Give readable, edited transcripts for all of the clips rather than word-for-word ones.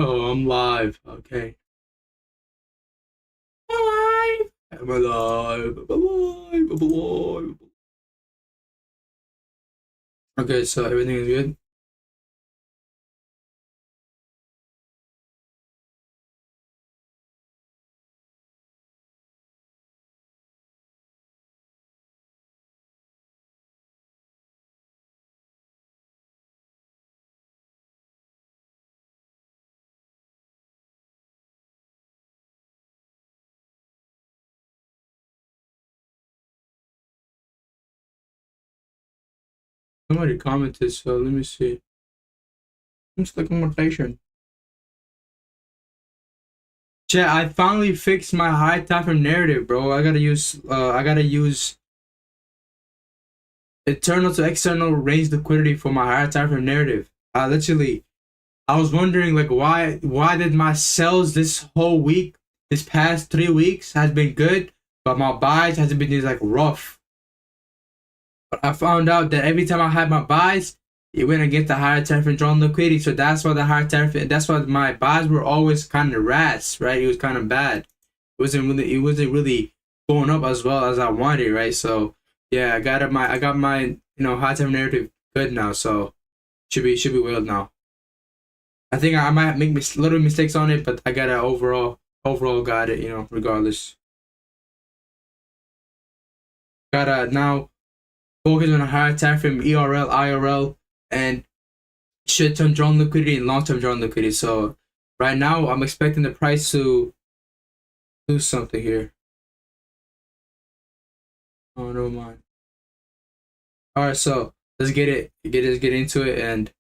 Oh, I'm live. Okay. I'm alive. I'm alive. I'm alive. I'm alive. Okay, so everything is good. Somebody commented, so let me see. What's the commentation? Chat, I finally fixed my high time frame narrative, bro. I gotta use internal to external range liquidity for my higher time frame narrative. Literally, I was wondering like why did my sales this whole week, this past 3 weeks has been good, but my buys hasn't been like rough. But I found out that every time I had my buys, it went against the higher tariff and drawn liquidity. So that's why the higher tariff, that's why my buys were always kind of rats, right? It was kind of bad. It wasn't really going up as well as I wanted, right? So yeah, I got my high tariff narrative good now. So should be well now. I think I might make little mistakes on it, but I got it overall got it, regardless. Gotta now focus on a higher time frame, ERL, IRL, and short-term drawn liquidity and long-term drawn liquidity. So right now, I'm expecting the price to do something here. Oh, never mind. All right, so let's get into it, and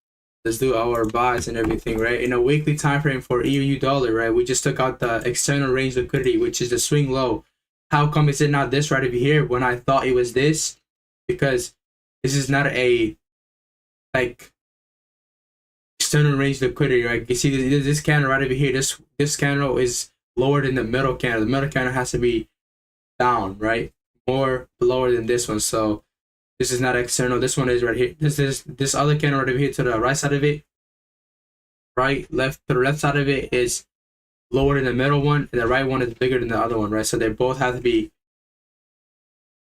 let's do our buys and everything, right? In a weekly time frame for EU dollar, right? We just took out the external range liquidity, which is the swing low. How come is it not this right over here when I thought it was this? Because this is not a like external range liquidity, right? You see this candle right over here. This candle is lower than the middle candle. The middle candle has to be down, right? More lower than this one. So this is not external. This one is right here. This other candle right over here to the right side of it, right, left to the left side of it is lower than the middle one, and the right one is bigger than the other one, right? So they both have to be,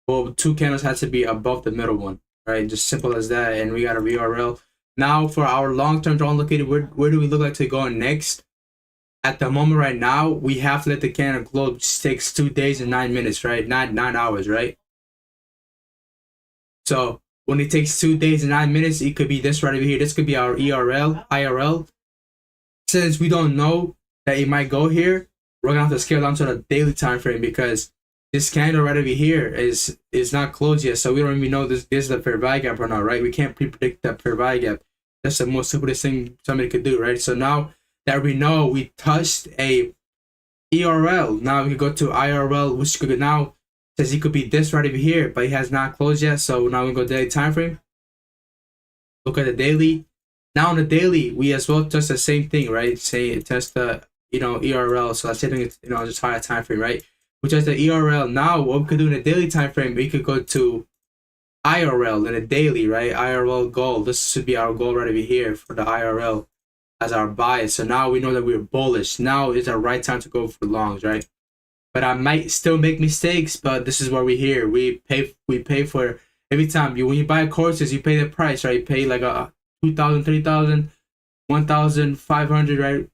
well, two candles has to be above the middle one, right? Just simple as that. And we got a VRL. Now for our long-term drawn liquidity, where do we look like to go next? At the moment right now, we have to let the candle close, which takes 2 days and 9 minutes, right? Nine hours, right? So when it takes 2 days and 9 minutes, it could be this right over here. This could be our ERL, IRL. Since we don't know that it might go here, we're gonna have to scale down to the daily time frame because this candle right over here is not closed yet, so we don't even know this is the fair value gap or not, right? We can't pre-predict that fair value gap. That's the most simplest thing somebody could do, right? So now that we know we touched a ERL, now we can go to IRL, which could now says it could be this right over here, but it has not closed yet. So now we go daily time frame. Look at the daily. Now on the daily, we as well touch the same thing, right? Say it test the ERL. So let's say it's just higher time frame, right? We touch the ERL. Now what we could do in the daily time frame, we could go to IRL in a daily, right? IRL goal. This should be our goal right over here for the IRL as our buy. So now we know that we're bullish. Now is the right time to go for longs, right? But I might still make mistakes, but this is what we hear. We pay for every time when you buy courses, you pay the price, right? You pay like a 2,000, 3,000, 1,500, right?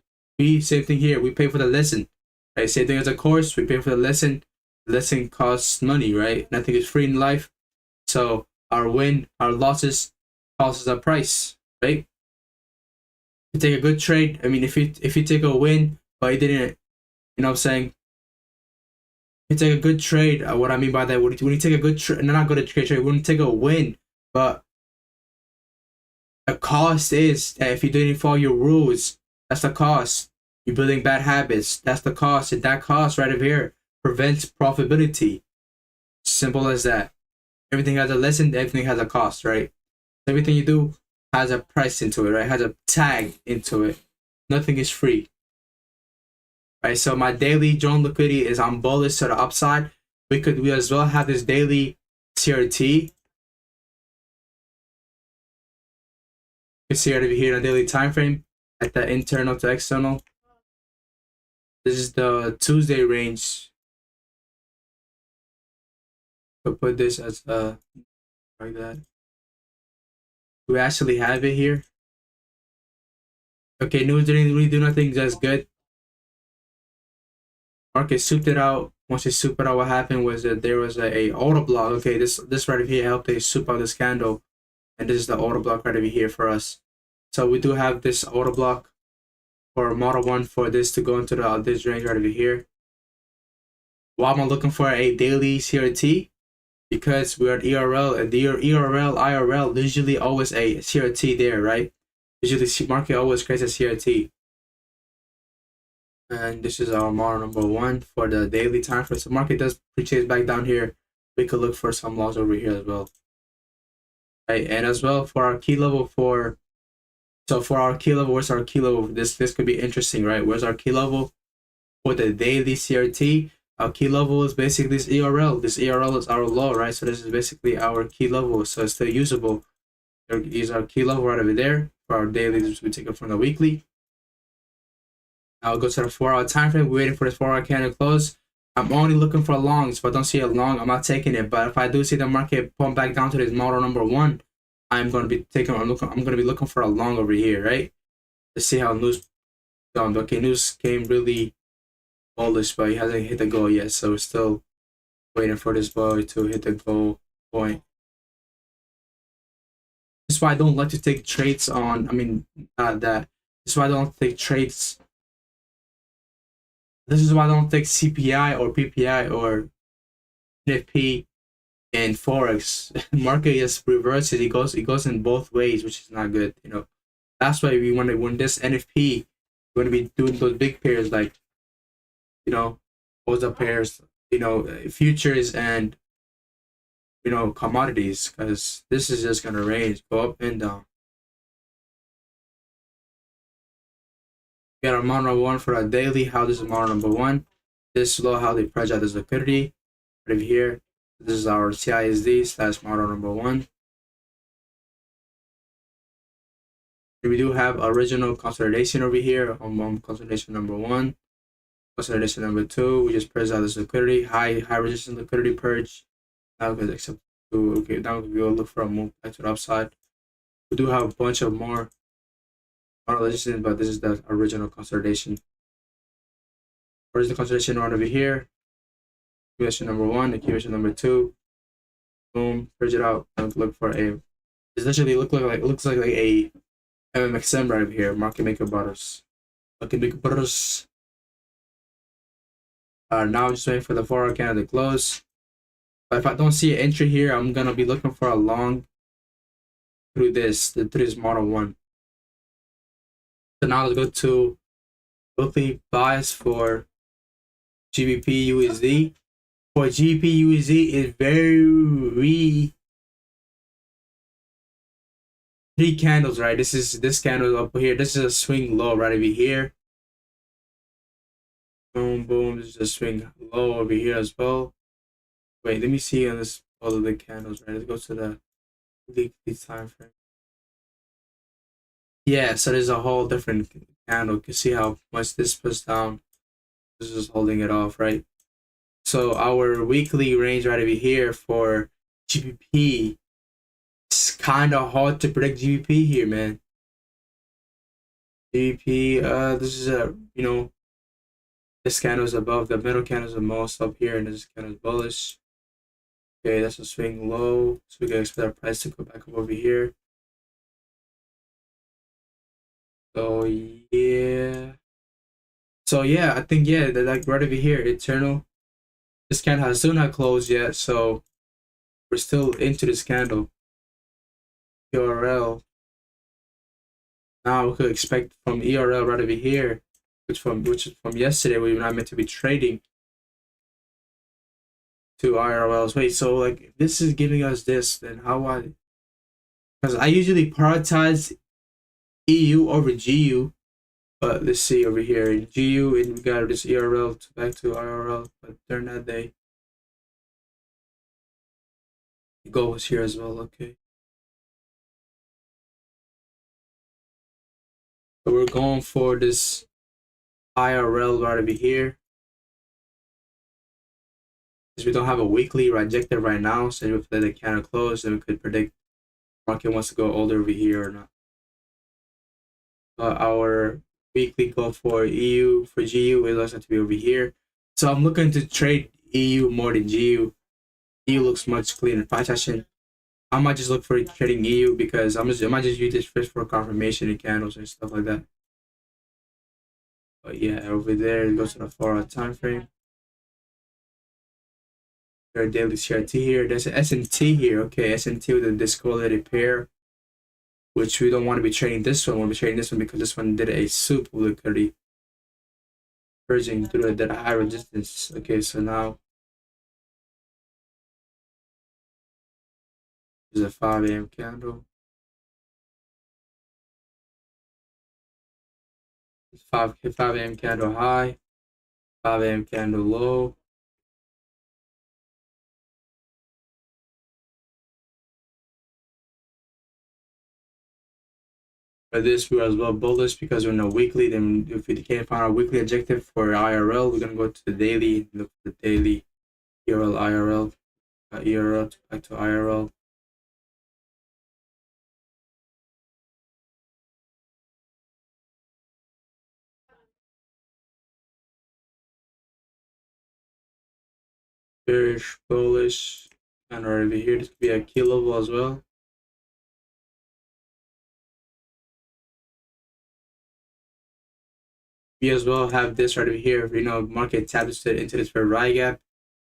Same thing here. We pay for the lesson, right? Same thing as a course. We pay for the lesson. The lesson costs money, right? Nothing is free in life. So our losses costs us a price, right? You take a good trade. I mean, if you take a win, but you didn't, you know what I'm saying? You take a good trade. What I mean by that, when you take a good trade, not good trade, when you take a win, but the cost is that if you didn't follow your rules, that's the cost. You're building bad habits. That's the cost. And that cost right over here prevents profitability. Simple as that. Everything has a lesson. Everything has a cost, right? Everything you do has a price into it, right? Has a tag into it. Nothing is free. Right, so my daily drawn liquidity is on bullish to the upside. We as well have this daily CRT. You can see it over here in a daily time frame at the internal to external. This is the Tuesday range. We'll put this as like that. Do we actually have it here? Okay, news didn't really do nothing, just good. Market souped it out. Once it souped it out, what happened was that there was a order block. Okay, this right over here helped they soup out this candle, and this is the order block right over here for us. So we do have this order block for model one for this to go into this range right over here. Why am I looking for a daily CRT? Because we're at ERL, and the ERL, IRL, usually always a CRT there, right? Usually market always creates a CRT. And this is our model number one for the daily time frame. So market does pre-chase back down here. We could look for some loss over here as well. Right, and as well for our key level for our key level, where's our key level? This could be interesting, right? Where's our key level for the daily CRT? Our key level is basically this ERL. This ERL is our low, right? So this is basically our key level. So it's still usable. Is our key level right over there for our daily. We take it from the weekly. I'll go to the 4-hour time frame. We're waiting for this 4-hour candle close. I'm only looking for longs. If I don't see a long, I'm not taking it. But if I do see the market pump back down to this model number one, I'm going to be taking. I'm going to be looking for a long over here, right? Let's see how news done. Okay, news came really bullish, but he hasn't hit the goal yet. So we're still waiting for this boy to hit the goal point. That's why I don't like to take trades on. I mean, that. That's why I don't take trades. This is why I don't take CPI or PPI or NFP and Forex. Market just reverses. It goes in both ways, which is not good. You know, that's why we want to win this NFP. We're going to be doing those big pairs like, you know, those are pairs, you know, futures and, you know, commodities, because this is just going to range, go up and down. We got our model number one for our daily. How this is model number one. This low, how they price out this liquidity. Right over here. This is our CISD slash model number one. We do have original consolidation over here on consolidation number one. Consolidation number two, we just press out this liquidity, high resistance liquidity purge. Now we can accept okay, now we go look for a move back to the upside. We do have a bunch of more resistance, but this is the original consolidation. Where's the consolidation right over here? Accumulation number one, accumulation number two. Boom, purge it out. And look for a. It's literally looks like a MMXM right over here. Market maker butters. Market maker butters. Now I'm just waiting for the 4-hour candle to close. But if I don't see an entry here, I'm gonna be looking for a long through this model one. So now let's go to weekly bias for GBPUSD. For GBPUSD is very three candles, right? This candle up here. This is a swing low right over here. Boom, boom. This is a swing low over here as well. Wait, let me see on this all of the candles, right? Let's go to the weekly time frame. Yeah, so there's a whole different candle. You can see how much this puts down. This is holding it off, right? So our weekly range right over here for GBP, it's kind of hard to predict GBP here, man. GBP, this is a, you know, this candle is above, the middle candle is the most up here, and this candle is bullish. Okay, that's a swing low, so we can expect our price to go back up over here. So yeah. So yeah, I think yeah, they're like right over here, eternal. This candle has still not closed yet, so we're still into this candle. ERL. Now we could expect from ERL right over here, which is from yesterday, we were not meant to be trading, to IRLs. Wait, so like if this is giving us this, then how because I usually prioritize EU over GU. But let's see over here in GU, and we got this ERL back to IRL, but they're not they. The goal was here as well, okay. So we're going for this IRL right over here. Because we don't have a weekly objective right now, so if the candle close, then we could predict market wants to go all over here or not. Our weekly goal for EU for GU is also to be over here. So I'm looking to trade EU more than GU. EU looks much cleaner price action. I might just look for trading EU because I might just use this first for confirmation and candles and stuff like that. But yeah, over there it goes to the 4-hour time frame. Their daily CRT here. There's an S&T here. Okay, S&T with a discorrelated pair, which we don't want to be trading this one. We want to be trading this one because this one did a super liquidity purging through that high resistance. Okay, so now there's a 5 a.m. candle. 5 a.m. candle high, 5 a.m. candle low. For this, we are as well bullish because we're in a weekly. Then, if we can't find our weekly objective for IRL, we're gonna go to the daily. Look for the daily EURL, IRL, EURL back to IRL. Bearish, bullish, and right over here, this could be a key level as well. We as well have this right over here. You know, market taps into this fair value gap.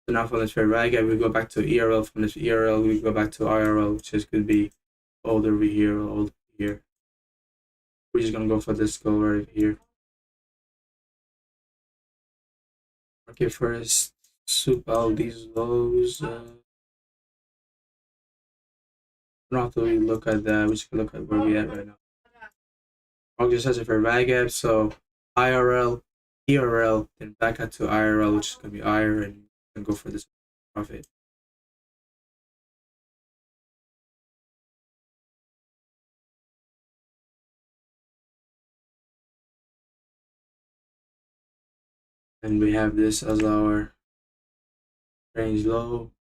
So now from this fair value gap, we go back to ERL. From this ERL, we go back to IRL, which is could be all over here, all over here. We're just gonna go for this goal right over here. Okay, first, soup out these lows. We don't have to really look at that. We just can look at where we at right now. Market just has a fair value gap, so IRL, ERL, then back out to IRL, which is gonna be IR, and go for this profit. And we have this as our range low.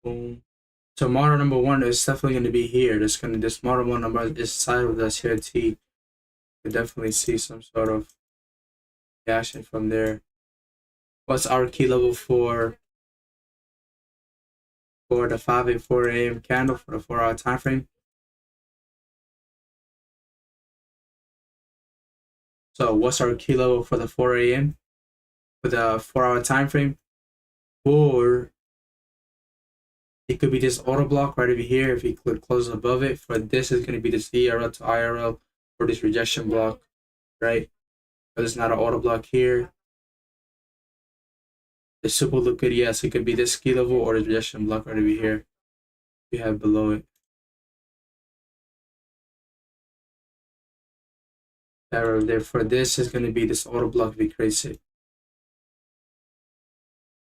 Boom. So model number one is definitely going to be here. This model one number is side of the CRT. You definitely see some sort of reaction from there. What's our key level for the 5 and 4 a.m. candle for the 4-hour time frame? So what's our key level for the 4 a.m. for the 4-hour time frame? Or it could be this auto block right over here. If you click close above it, for this is going to be this ERL to IRL or this rejection block, right? But it's not an auto block here. The super liquid, yes, it could be this key level or the rejection block right over here. We have below it. Therefore, this is going to be this auto block if it creates it.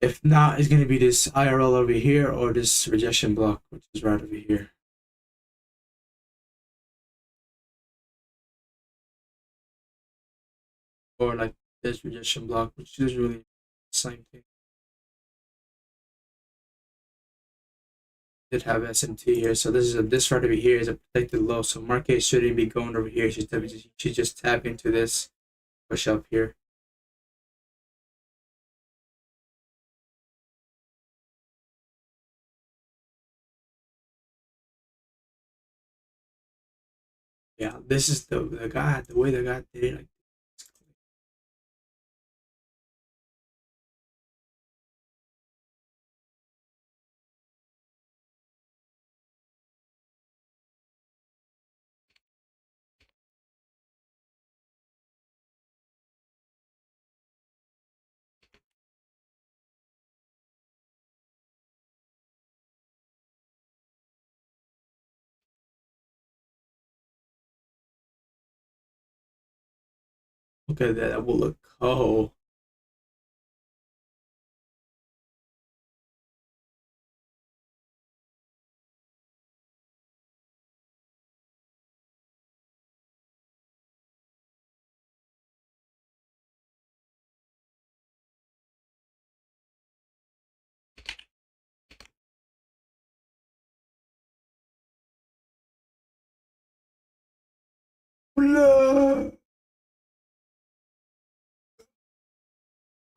If not, it's going to be this IRL over here or this rejection block, which is right over here. Or like this rejection block, which is really the same thing. Did have SMT here, so this right over here is a protected low, so market shouldn't be going over here. She should just tap into this push up here. Yeah, this is the way the guy did it. Like, look at that. That will look cold. no.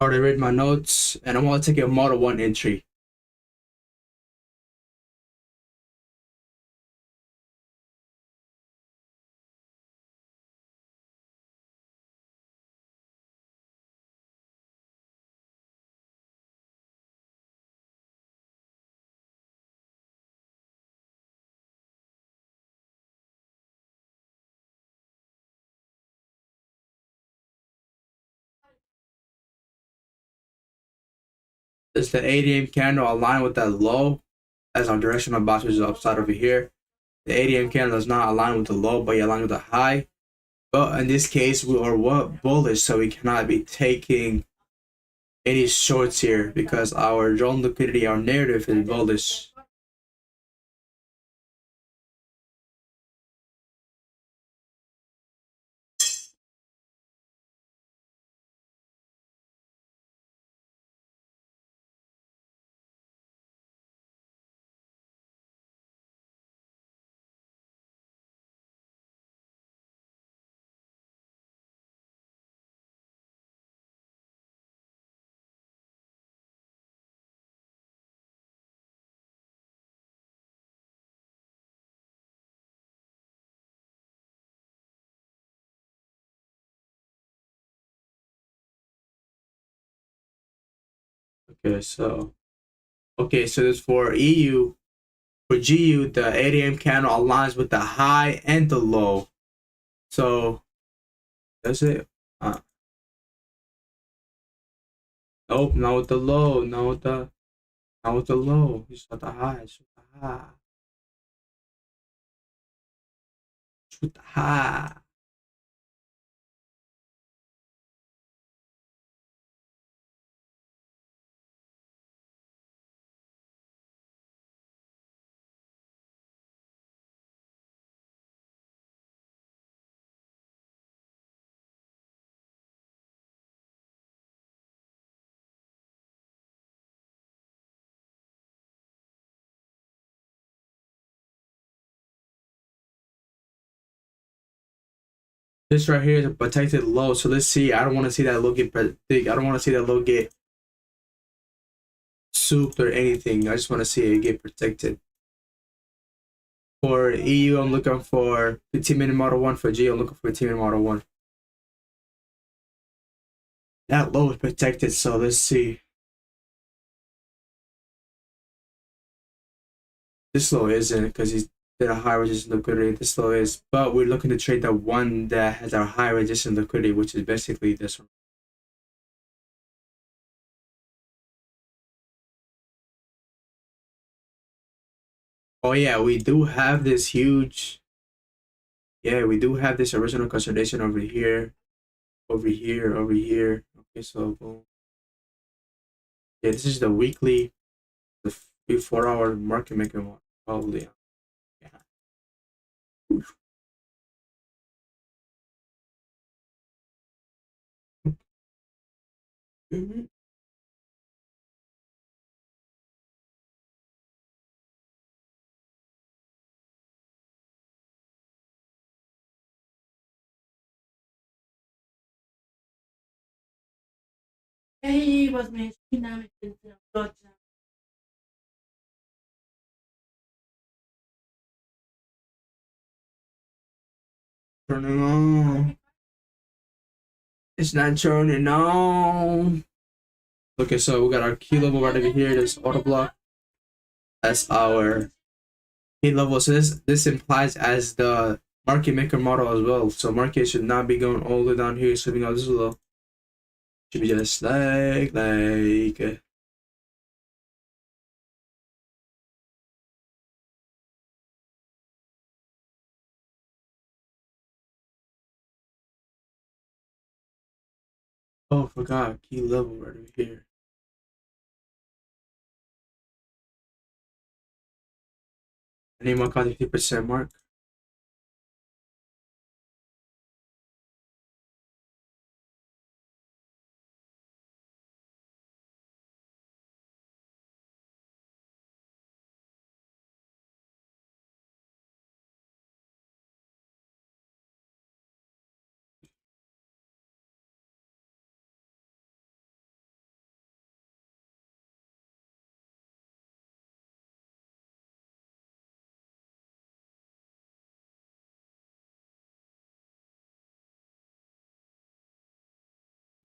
I already read my notes, and I'm gonna take a Model 1 entry. Does the 8 a.m. candle align with that low? As our directional box is upside over here. The 8 a.m. candle does not align with the low, but it aligns with the high. But in this case, we are what bullish, so we cannot be taking any shorts here because our drone liquidity, our narrative is bullish. Okay, so this for EU. For GU, the 8 a.m. candle aligns with the high and the low. So that's it. Nope, not with the low, not with the low. It's with the high. It's with the high. It's with the high. This right here is a protected low. So let's see. I don't want to see that low get big. I don't want to see that low get souped or anything. I just want to see it get protected. For EU, I'm looking for 15-minute Model 1. For G, I'm looking for 15-minute Model 1. That low is protected, so let's see. This low isn't because he's did a high resistance liquidity. This low is, but we're looking to trade the one that has our high resistance liquidity, which is basically this one. Oh yeah, we do have this huge. Yeah, we do have this original consolidation over here, over here, over here. Okay, so boom. Yeah, this is the weekly, the 4-hour market maker one, probably. Yeah. Turning on. It's not turning on. Okay, so we got our key level right over here. This auto block. That's our key level. So this implies as the market maker model as well. So market should not be going all the way down here. So we know this is low. Should be just like oh, I forgot key level right over here. I need my 50% mark.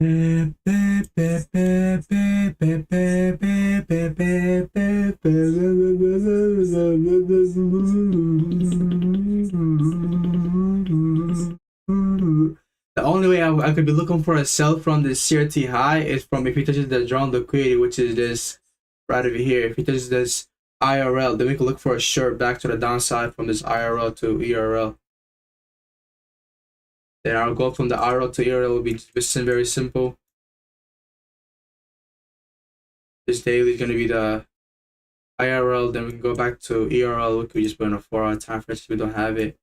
The only way I could be looking for a sell from this CRT high is from if he touches the drawn liquidity, which is this right over here. If he touches this IRL, then we can look for a short back to the downside from this IRL to ERL. Then our goal from the IRL to ERL will be very simple. This daily is going to be the IRL, then we can go back to ERL. We could just put in a 4-hour time frame since we don't have it.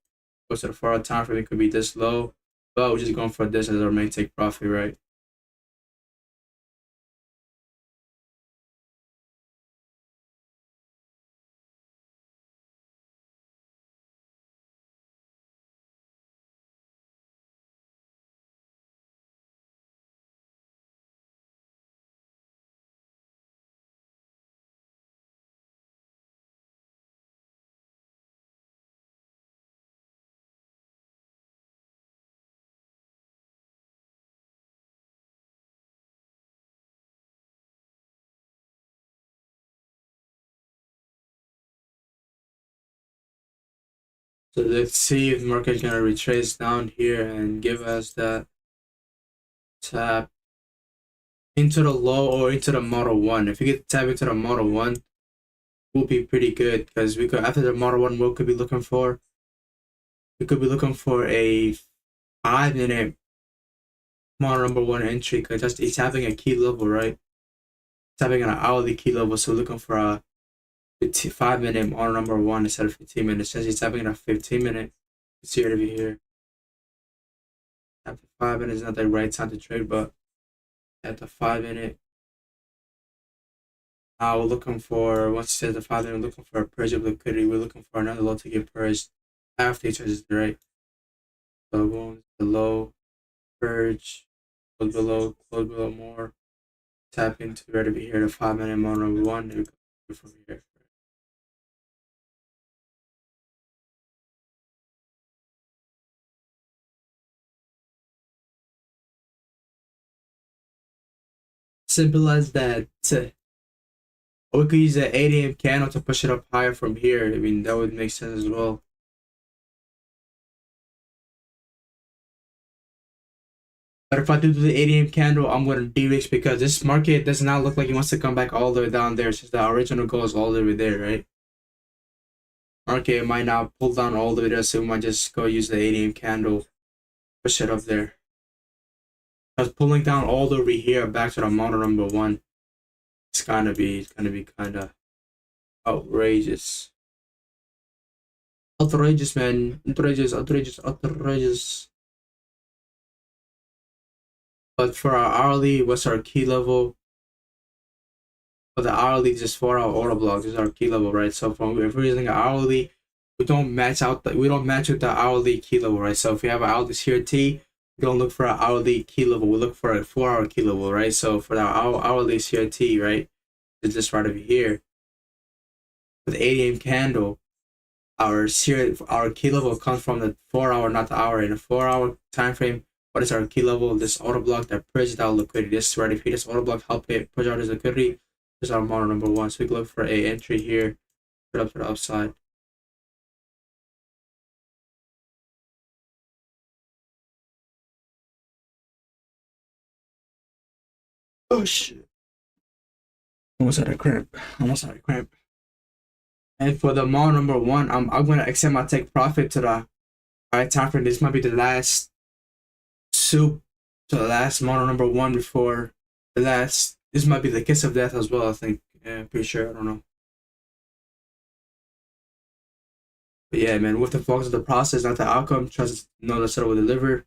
Go to the 4-hour time frame, it could be this low, but we're just going for this as our main take profit, right? So let's see if the market is gonna retrace down here and give us that tap into the low or into the model one. If we get tap into the model one, we'll be pretty good because we could after the model one, what could be looking for? We could be looking for a 5-minute model number one entry because that's it's having a key level, right? It's having an hourly key level, so we're looking for a 5-minute model number one instead of 15 minutes. Since it's having a 15-minute, it's here to be here. After 5 minutes is not the right time to trade, but at the 5-minute, we're looking for once it says the 5-minute, we're looking for a purge of liquidity. We're looking for another low to get purged after it touches the right. So boom, the low, purge, close below more, tap into right over here, the 5-minute model number one, and go from here. Simple as that. Or we could use the 8 a.m. candle to push it up higher from here. I mean, that would make sense as well. But if I do the 8 a.m. candle, I'm going to de-risk because this market does not look like it wants to come back all the way down there since the original goal is all the way there, right? Market might not pull down all the way there, so we might just go use the 8 a.m. candle, push it up there. Because pulling down all the way here back to the model number one, it's gonna be kind of outrageous. Outrageous, man. Outrageous. But for our hourly, what's our key level? For the hourly, just 4-hour order block is our key level, right? So from if we're using an hourly, we don't match with the hourly key level, right? So if we have an hourly CRT, we don't look for an hourly key level. We look for a 4-hour key level, right? So for our hourly CRT, right, it's just right over here. With the 8 a.m. candle, our key level comes from the 4-hour, not the hour. In a 4-hour time frame, what is our key level? This auto block that purges out liquidity. This right here, this auto block help it push out this liquidity. This is our model number one. So we can look for a entry here, put up to the upside. Oh shit! Almost had a cramp. And for the model number one, I'm gonna extend my take profit to the right time frame. This might be the last soup to the last model number one before the last. This might be the kiss of death as well. I think. Yeah, pretty sure. I don't know. But yeah, man, with the focus of the process, not the outcome, trust know that will deliver.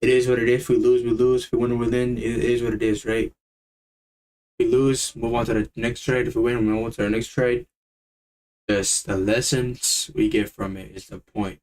It is what it is. If we lose, we lose. If we win, we win. It is what it is, right? If we lose, move on to the next trade. If we win, we move on to the next trade. Just the lessons we get from it is the point.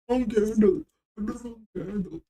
Wrong candle. The wrong candle.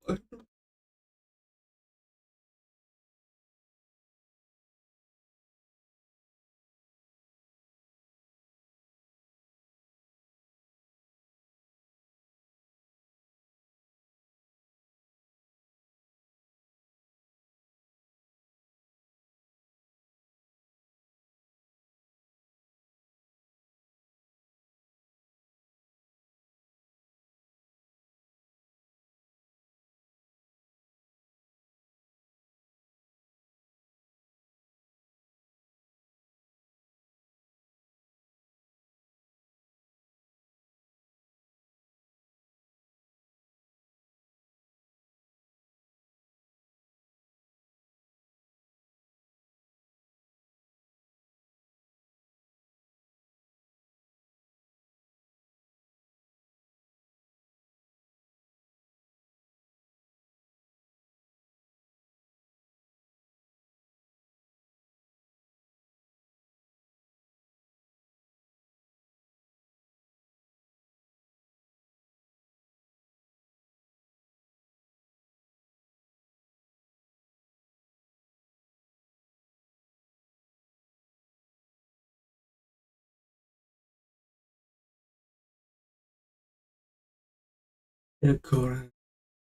The Quran.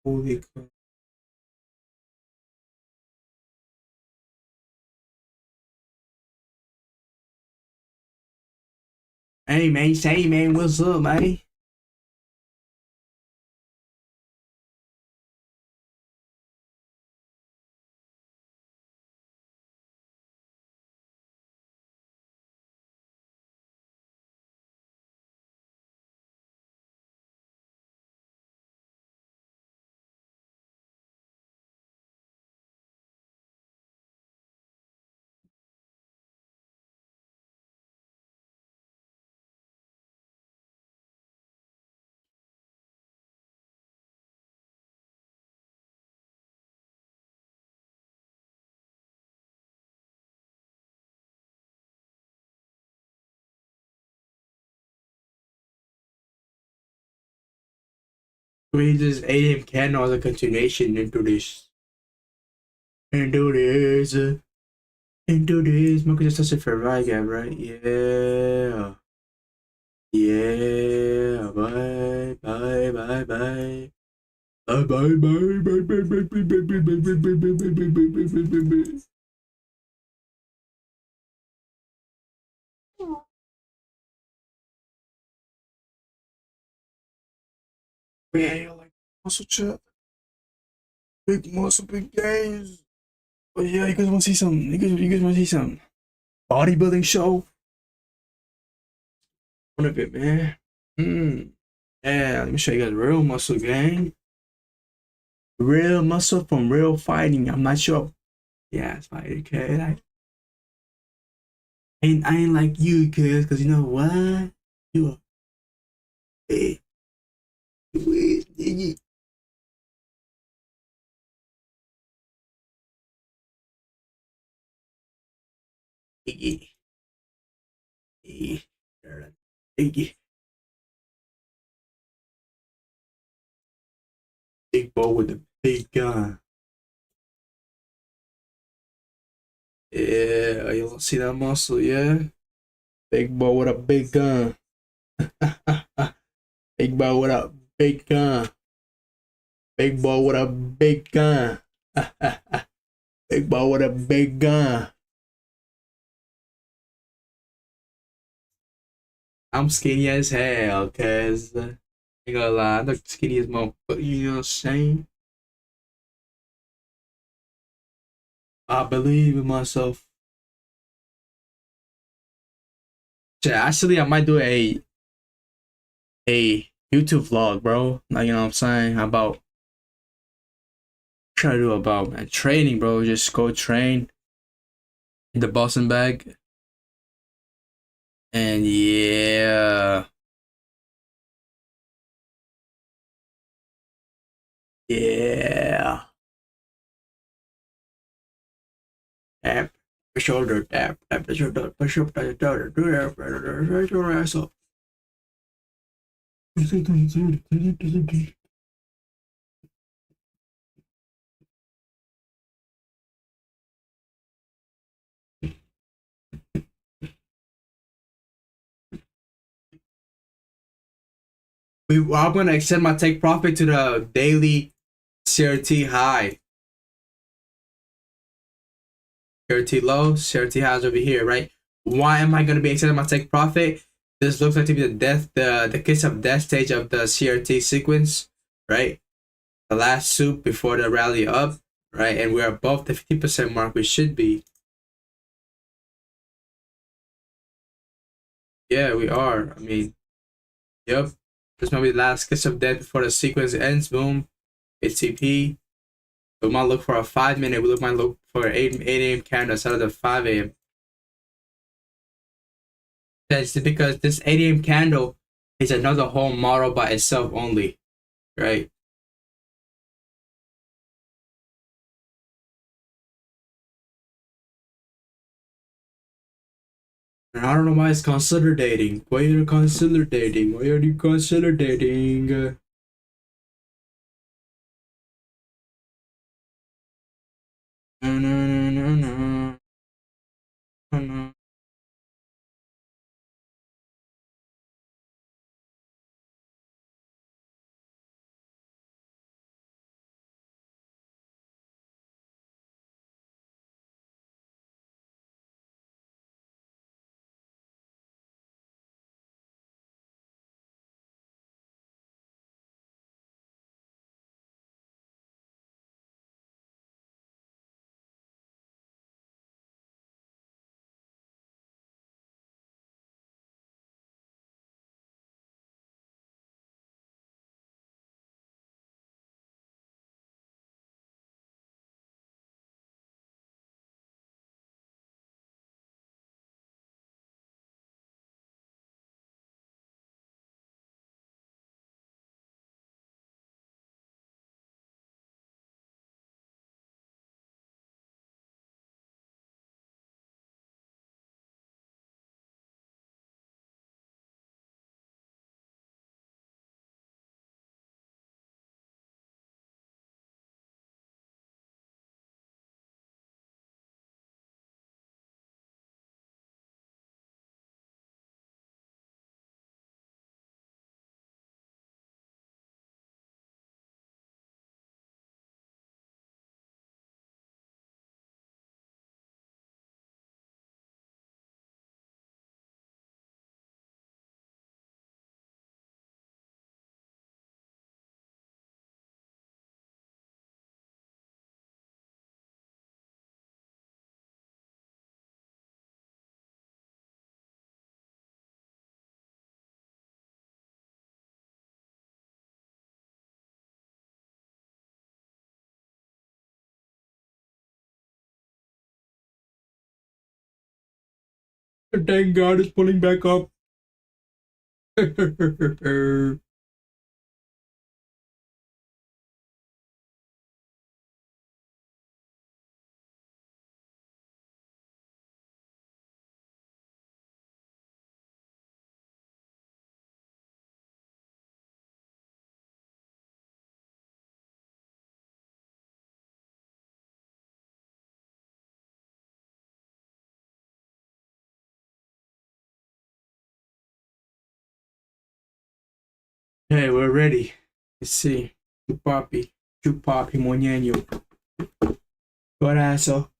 Holy Quran. Hey man, say man, what's up, man? We just ate him can as a continuation into this, into this. Marcus just touched it for right again, right? Yeah. Yeah. Bye. Bye. Bye. Bye. Bye. Bye. Bye. Bye. Bye. Bye. Bye. Bye. Bye. Bye. Bye. Bye. Bye. Bye. Bye. Yeah, you like muscle chat, big muscle, big gains. But yeah, you guys want to see some? You guys want to see some bodybuilding show? One of it, man. Yeah, let me show you guys real muscle, gang. Real muscle from real fighting. I'm not sure. Yeah, it's fighting, okay? Like, I ain't like you, cause you know what? You a big, big, big, big, big, big boy with a big gun. Yeah, you want to see that muscle? Yeah, big boy with a big gun. Big boy with a big gun. Big boy with a big gun. Big boy with a big gun. I'm skinny as hell, cause ain't gonna lie, I look skinny as motherfucker. You know what I'm saying? I believe in myself. Yeah, actually, I might do a YouTube vlog, bro. Like you know what I'm saying about try to do about man, training, bro. Just go train in the Boston bag, and yeah, yeah. Tap the shoulder, tap the shoulder, push up the shoulder, do that, raise your ass up. I'm gonna extend my take profit to the daily CRT high. CRT low, CRT highs over here, right? Why am I gonna be extending my take profit? This looks like to be the kiss of death stage of the CRT sequence, right? The last soup before the rally up, right? And we're above the 50% mark, we should be. Yeah, we are. I mean, yep. This might be the last kiss of death before the sequence ends. Boom. It's CP. We might look for a 5 minute. We might look for 8 a.m. candle instead of the 5 a.m. That's because this 8 a.m. candle is another whole model by itself only, right? And I don't know why it's consolidating. Why are you consolidating? Why are you consolidating? No, no, no, no, no, no. Thank God it's pulling back up. Hey, we're ready. Let's see. Chupapi, moñeño. Corazo.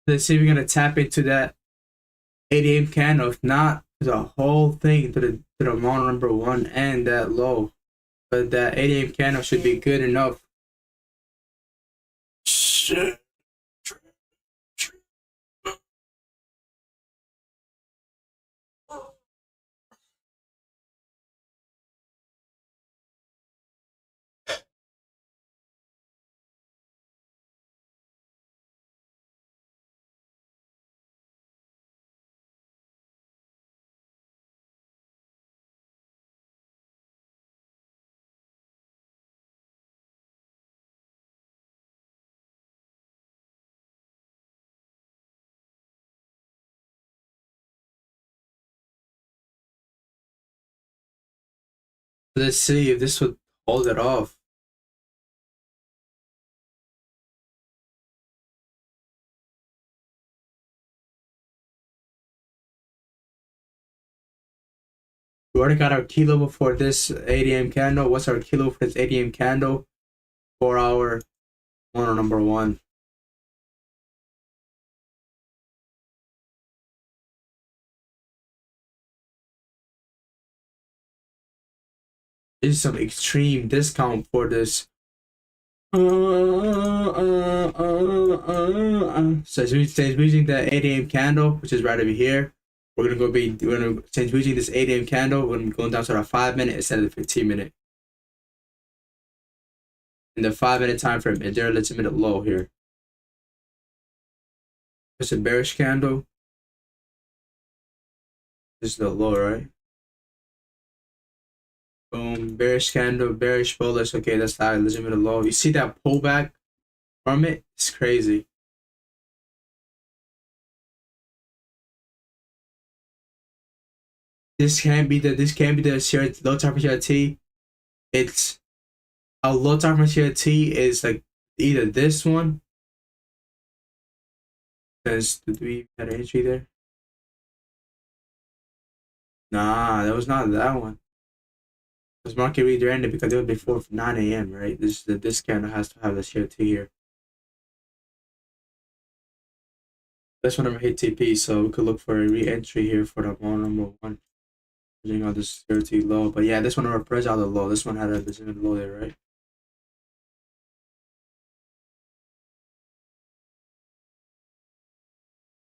Let's see if we're gonna tap into that 8 a.m. candle. If not, the whole thing to the model number one and that low. But that 8 a.m. candle should be good enough. Shit. Let's see if this would hold it off. We already got our key level for this 8 a.m. candle. What's our key level for this 8 a.m. candle? For our model number one. This is some extreme discount for this. So since we're using the 8 a.m. candle, which is right over here, since we're using this 8 a.m. candle, we're gonna be going down to the 5 minute instead of the 15 minute. In the 5 minute time frame, is there a legitimate low here? It's a bearish candle. This is the low, right? Boom, bearish candle, bearish bullish. Okay, that's not a legitimate low. You see that pullback from it? It's crazy. This can't be the low time for CRT. It's a low time for CRT is like either this one. Did we had an entry there? Nah, that was not that one. It was market reader ended because it was before 9 a.m. Right? This candle has to have the CRT here. This one never hit TP, so we could look for a re-entry here for the model number one. Using all this CRT low, but yeah, this one represents out the low. This one had a legitimate low there, right?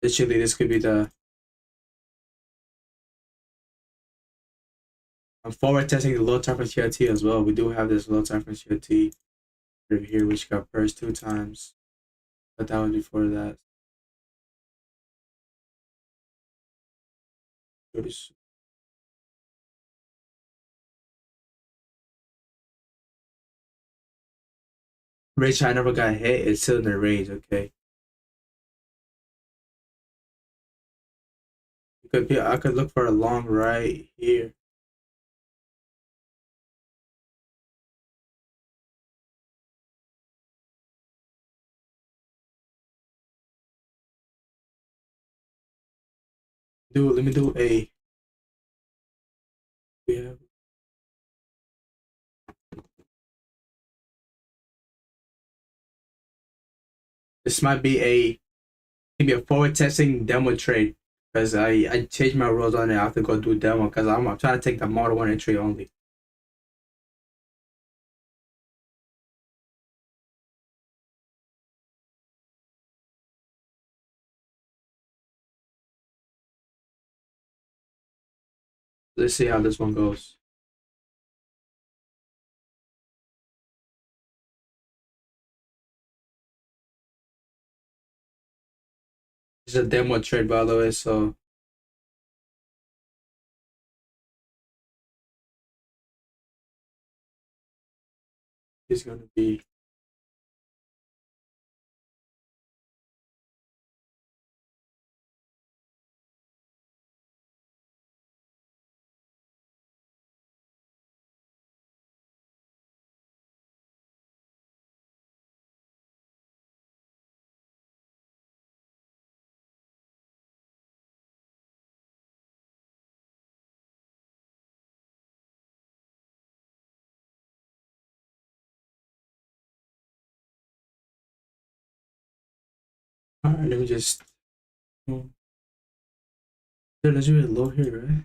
Literally, this could be the. I'm forward testing the low time for CRT as well. We do have this low time for CRT over here, which got pressed 2 times, but that was before that. Range I never got hit. It's still in the range. Okay, I could look for a long right here. Let me do a. Yeah. This might be maybe a forward testing demo trade because I changed my rules on it. I have to go do demo because I'm trying to take the model one entry only. Let's see how this one goes. It's a demo trade, by the way, so it's gonna be. All right, let me just. Oh, let's do it low here, right?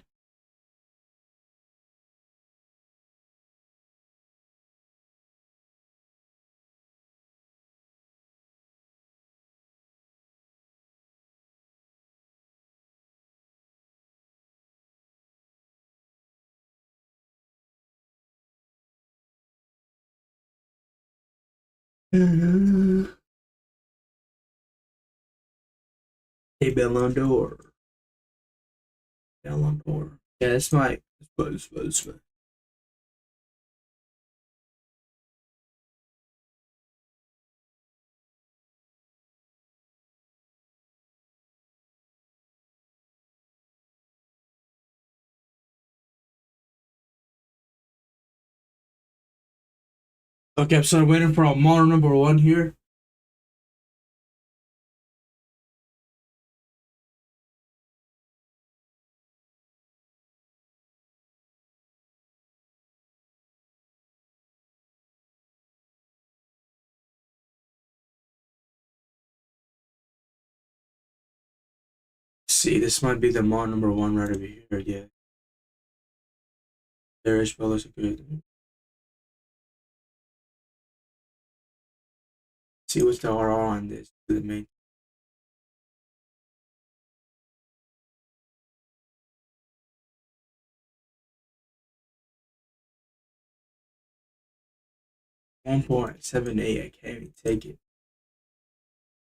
Hey, Ballon d'Or. Ballon d'Or. Yeah, it's my. It's my. 'Kay, so I'm waiting for a model number one here. See, this might be the model number one right over here. Yeah, there is well as good. See what's the RR on this. The main. $1.78. I can't even take it.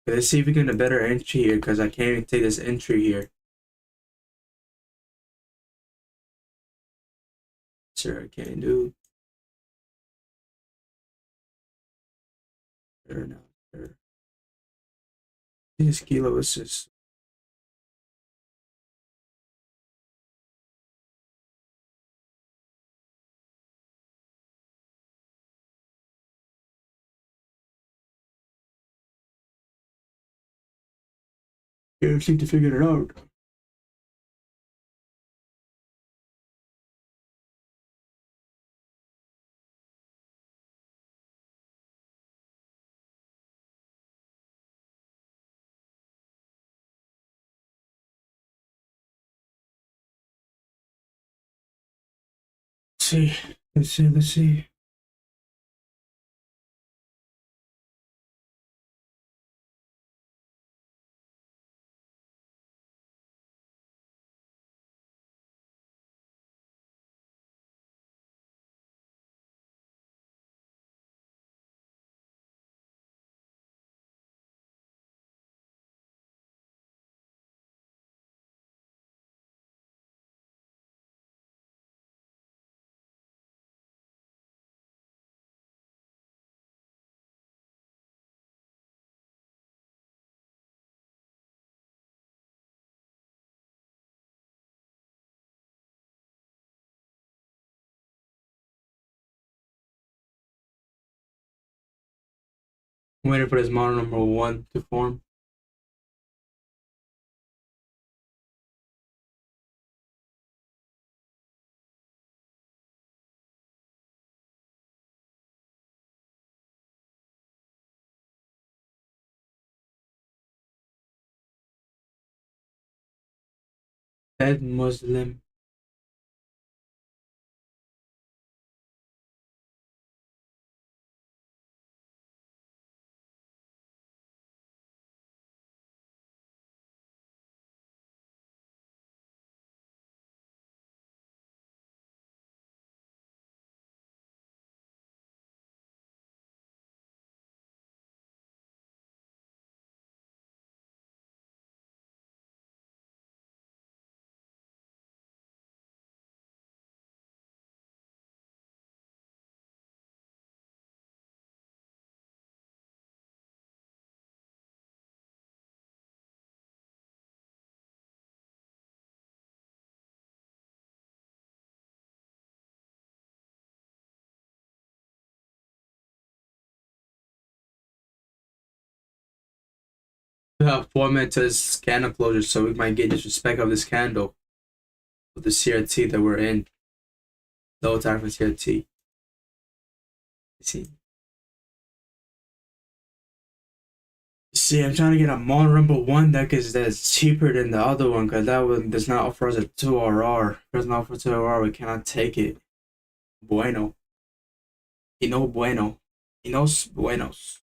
Let's see if we get a better entry here because I can't even take this entry here. Sir, I can't do. Sure, no, sure. This kilo is just. You seem to figure it out. See, let's see. I'm waiting for this model number one to form. Dead Muslim. We have 4 minutes to this candle closure, so we might get disrespect of this candle with the CRT that we're in. Low time for CRT. See. see. I'm trying to get a mono one deck that's cheaper than the other one because that one does not offer us a 2RR. If it does not offer 2RR, we cannot take it. Bueno. Y no bueno. Y nos buenos.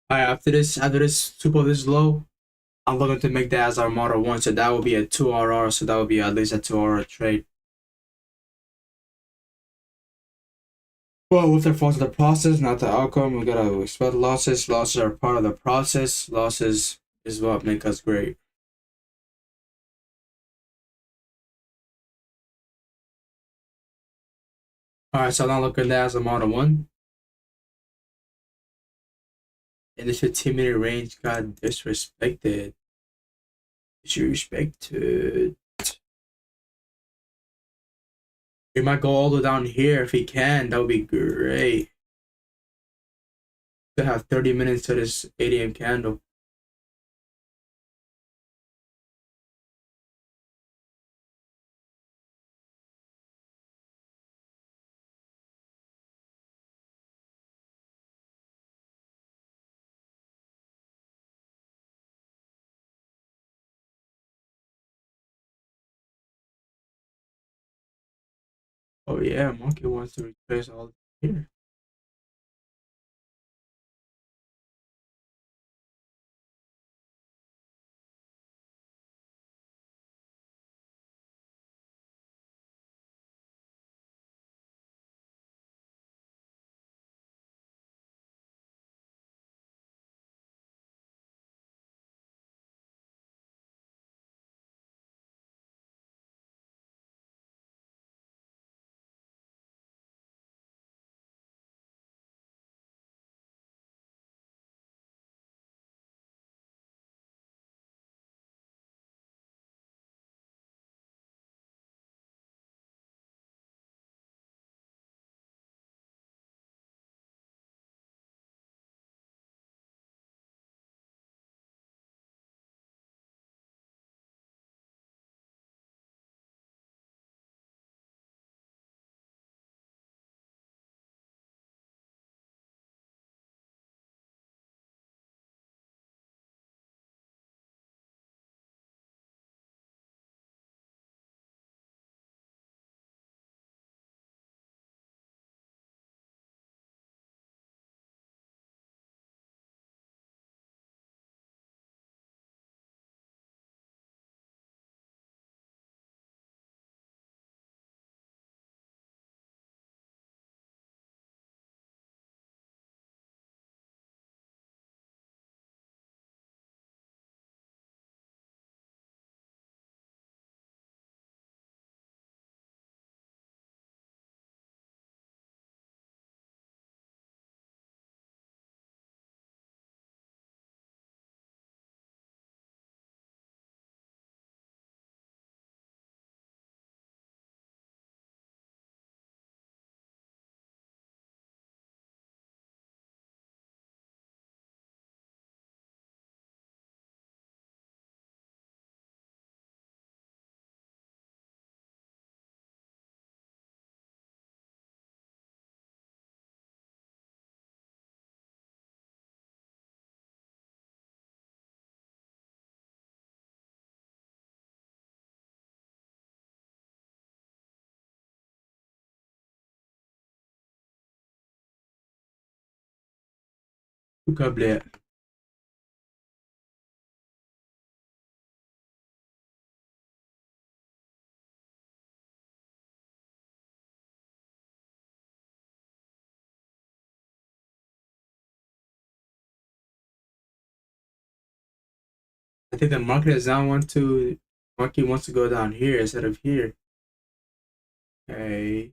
Alright, after this super this low, I'm looking to make that as our model one, so that will be a 2RR, so that will be at least a 2RR trade. Well, with the fault of the process, not the outcome, we gotta expect losses. Losses are part of the process. Losses is what make us great. Alright, so now look at that as a model one. And the 15-minute range got disrespected. Disrespected. He might go all the way down here if he can. That would be great. To have 30 minutes to this 8 a.m. candle. Oh yeah, Monkey wants to replace all here. câblé. I think the market does not want to. Market wants to go down here instead of here. Okay.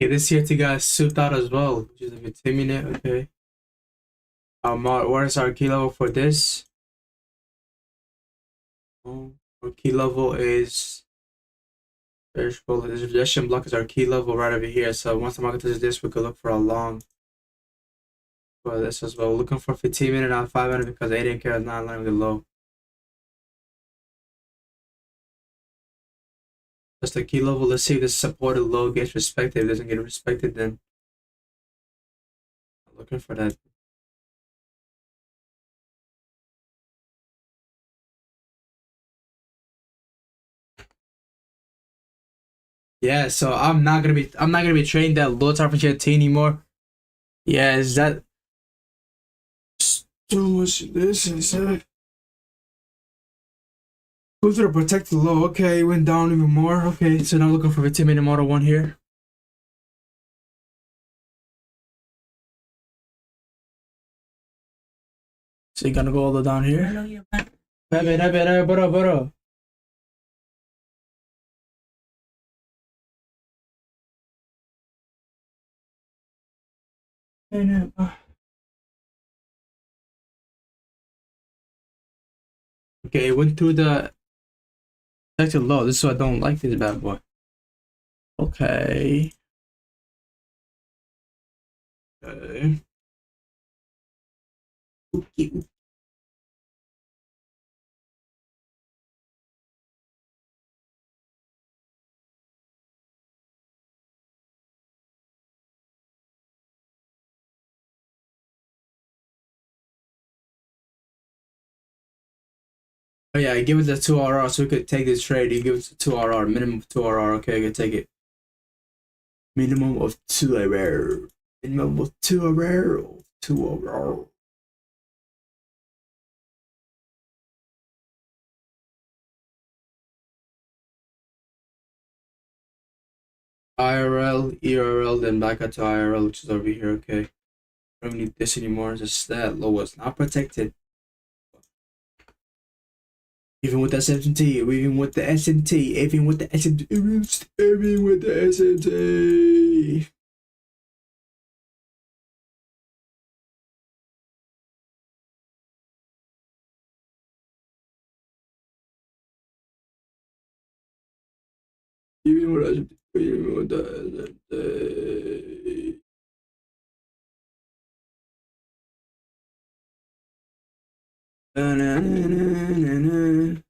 Okay, this here to got souped out as well, which is a bit minute. Okay. What is our key level for this? Our key level is this rejection block is our key level right over here. So once the market touches this, we could look for a long for this as well. Looking for 15-minute on 5-minute because 8 care is not aligned with the low. That's the key level. Let's see if this supported low gets respected. If it doesn't get respected, then I'm looking for that. Yeah, so I'm not gonna be trading that low top for T anymore. Yeah, is that too much? This is go to the protect the low. Okay, it went down even more. Okay, so now looking for a 10-minute model one here. So you're gonna go all the way down here. Bro. Okay, it went through the protected low. This is why I don't like this bad boy. Okay. Okay. Oh yeah, give it the 2 RR so we could take this trade. You give it the 2 RR, minimum of 2 RR. Okay, I can take it. Minimum of 2 RR. Minimum of 2 RR. 2 RR. IRL, EURL, then back up to IRL, which is over here. Okay. I don't need this anymore. Just that low was not protected. Even with the SMT, even with the SMT, even with the SMT, even with the SMT. Even with the SMT. Na, na, na, na.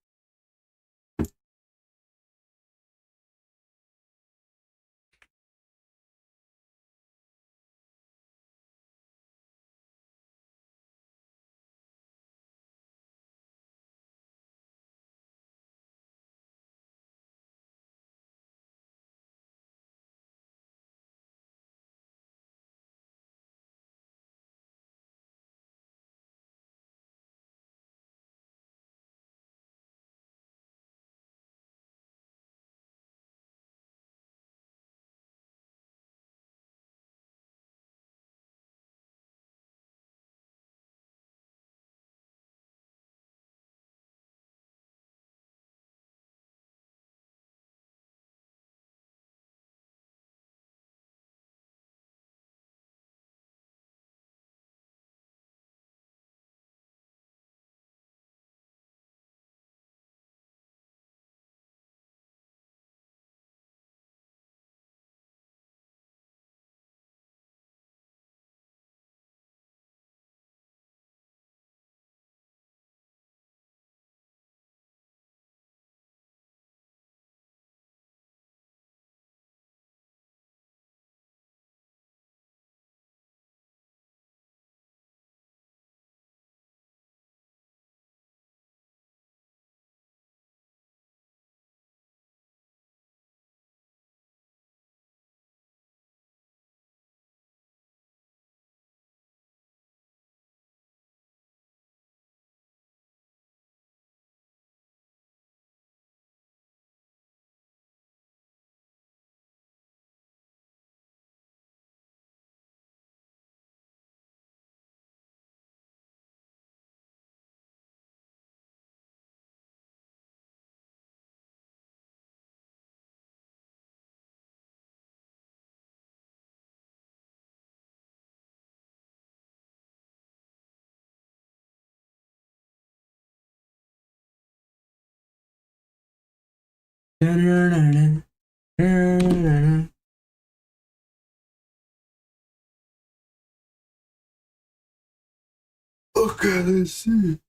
Okay, let's see.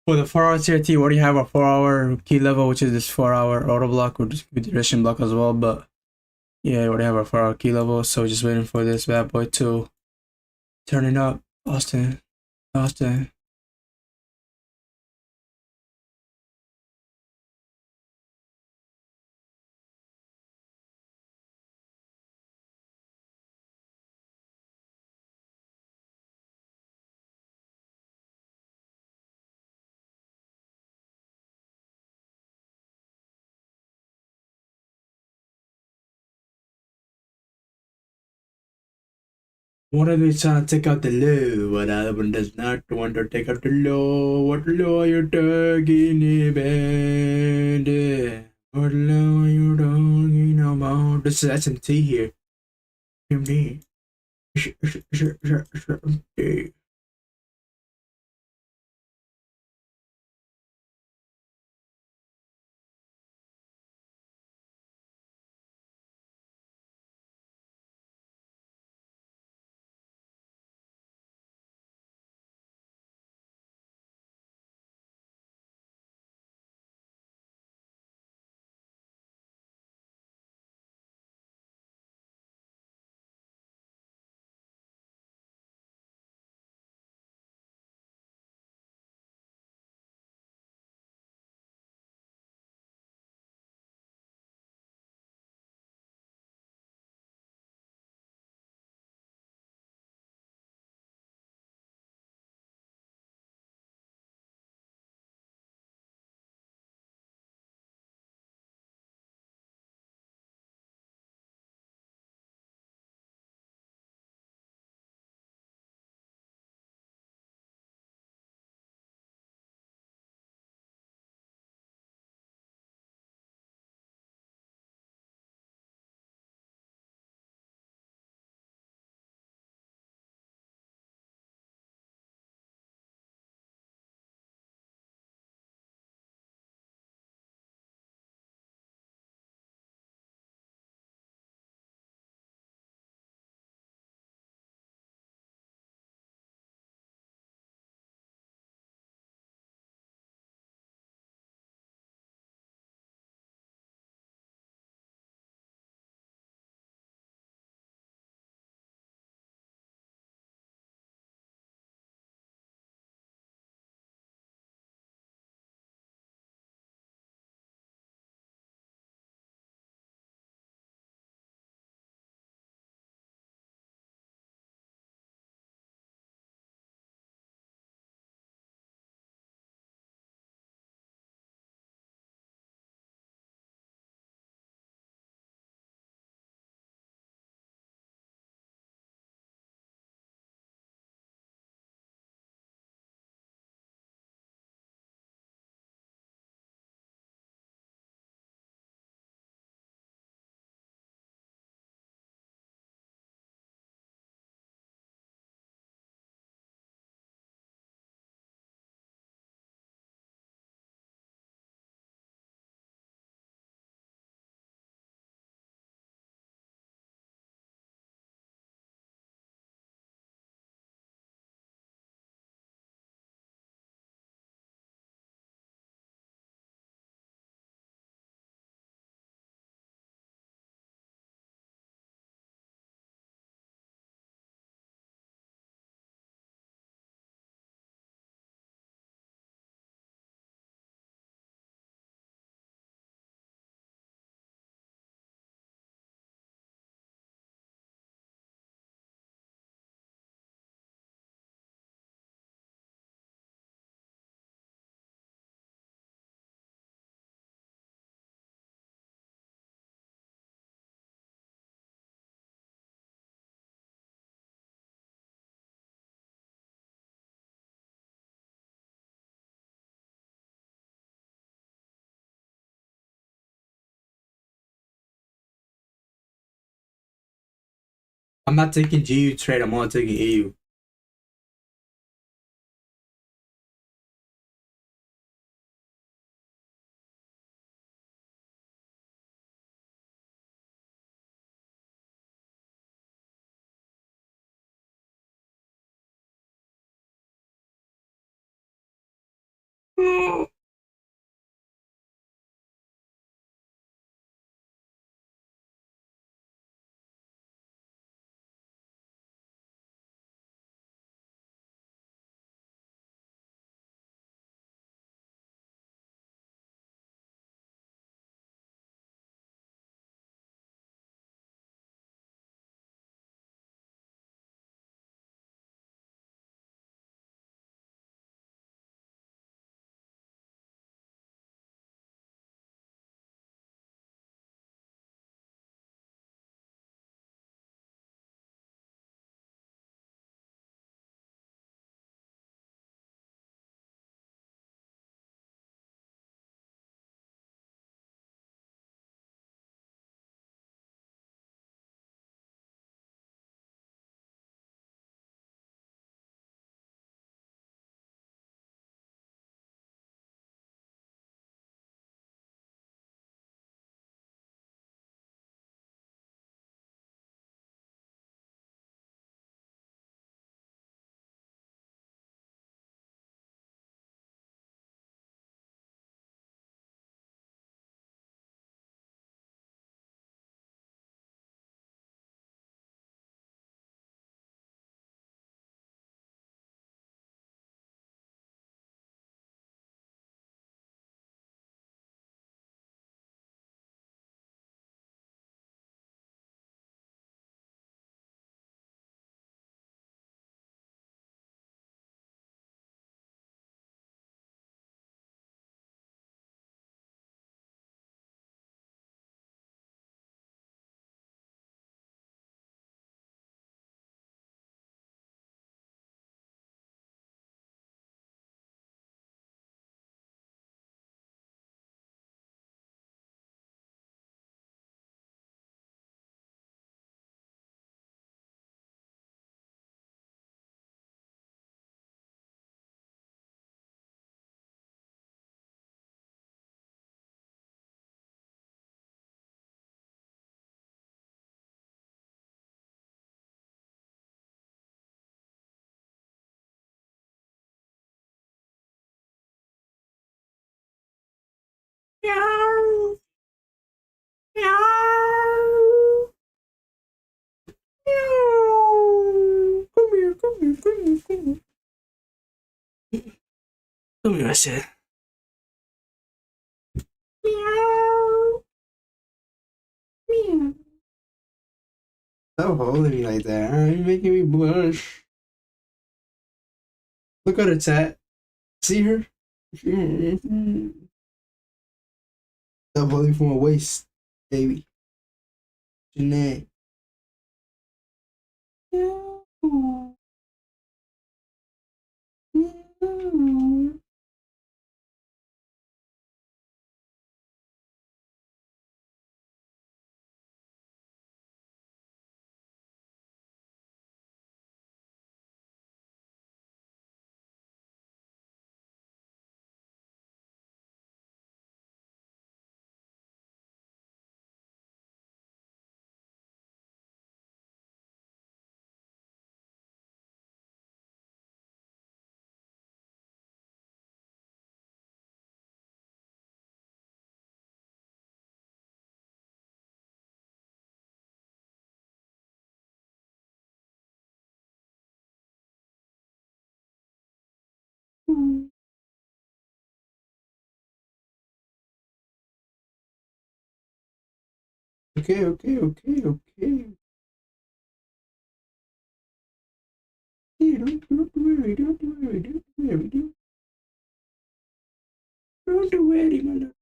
For the 4-hour CRT, we already have a 4-hour key level, which is this 4-hour auto block, or just with the duration block as well. But yeah, we already have our 4-hour key level, so just waiting for this bad boy to turn it up. Austin. One of you trying to take out the low, but the other one does not want to take out the low. What low are you talking about? What low are you talking about? This is SMT here. SMT. I'm not taking GU trade. I'm only taking EU. Meow. Meow. Meow. Come here, come here, come here, come here. Come here, I said. Meow. Meow. Stop holding me like that. You're making me blush. Look at her tat. See her? Stop holding from my waist, baby. Janae. Meow. Meow. Okay, okay, okay, okay. Hey, don't worry, don't worry, don't worry, don't worry, my love.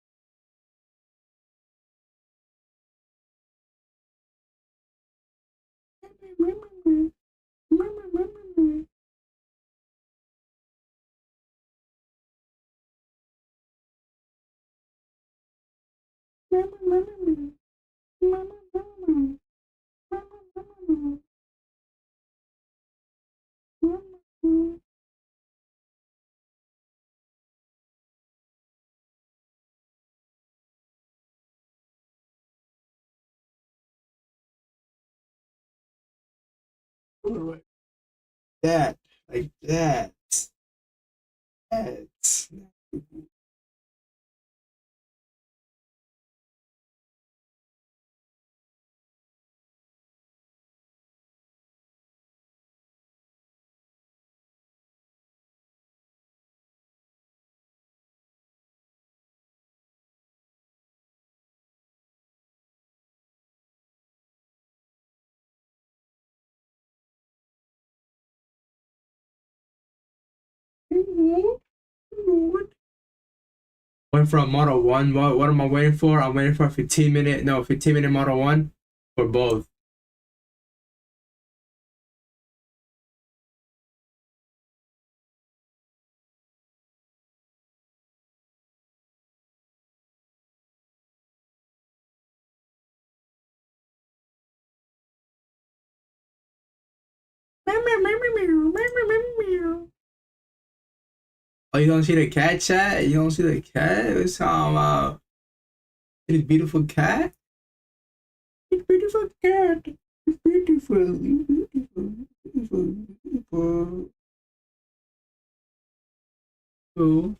Alright. That, like that. That. Went for a Model 1. What am I waiting for? I'm waiting for a 15-minute Model 1 for both. Oh, you don't see the cat chat? You don't see the cat? What's talking about? This beautiful cat? This beautiful cat. It's beautiful. Beautiful. Beautiful. Beautiful. Cool.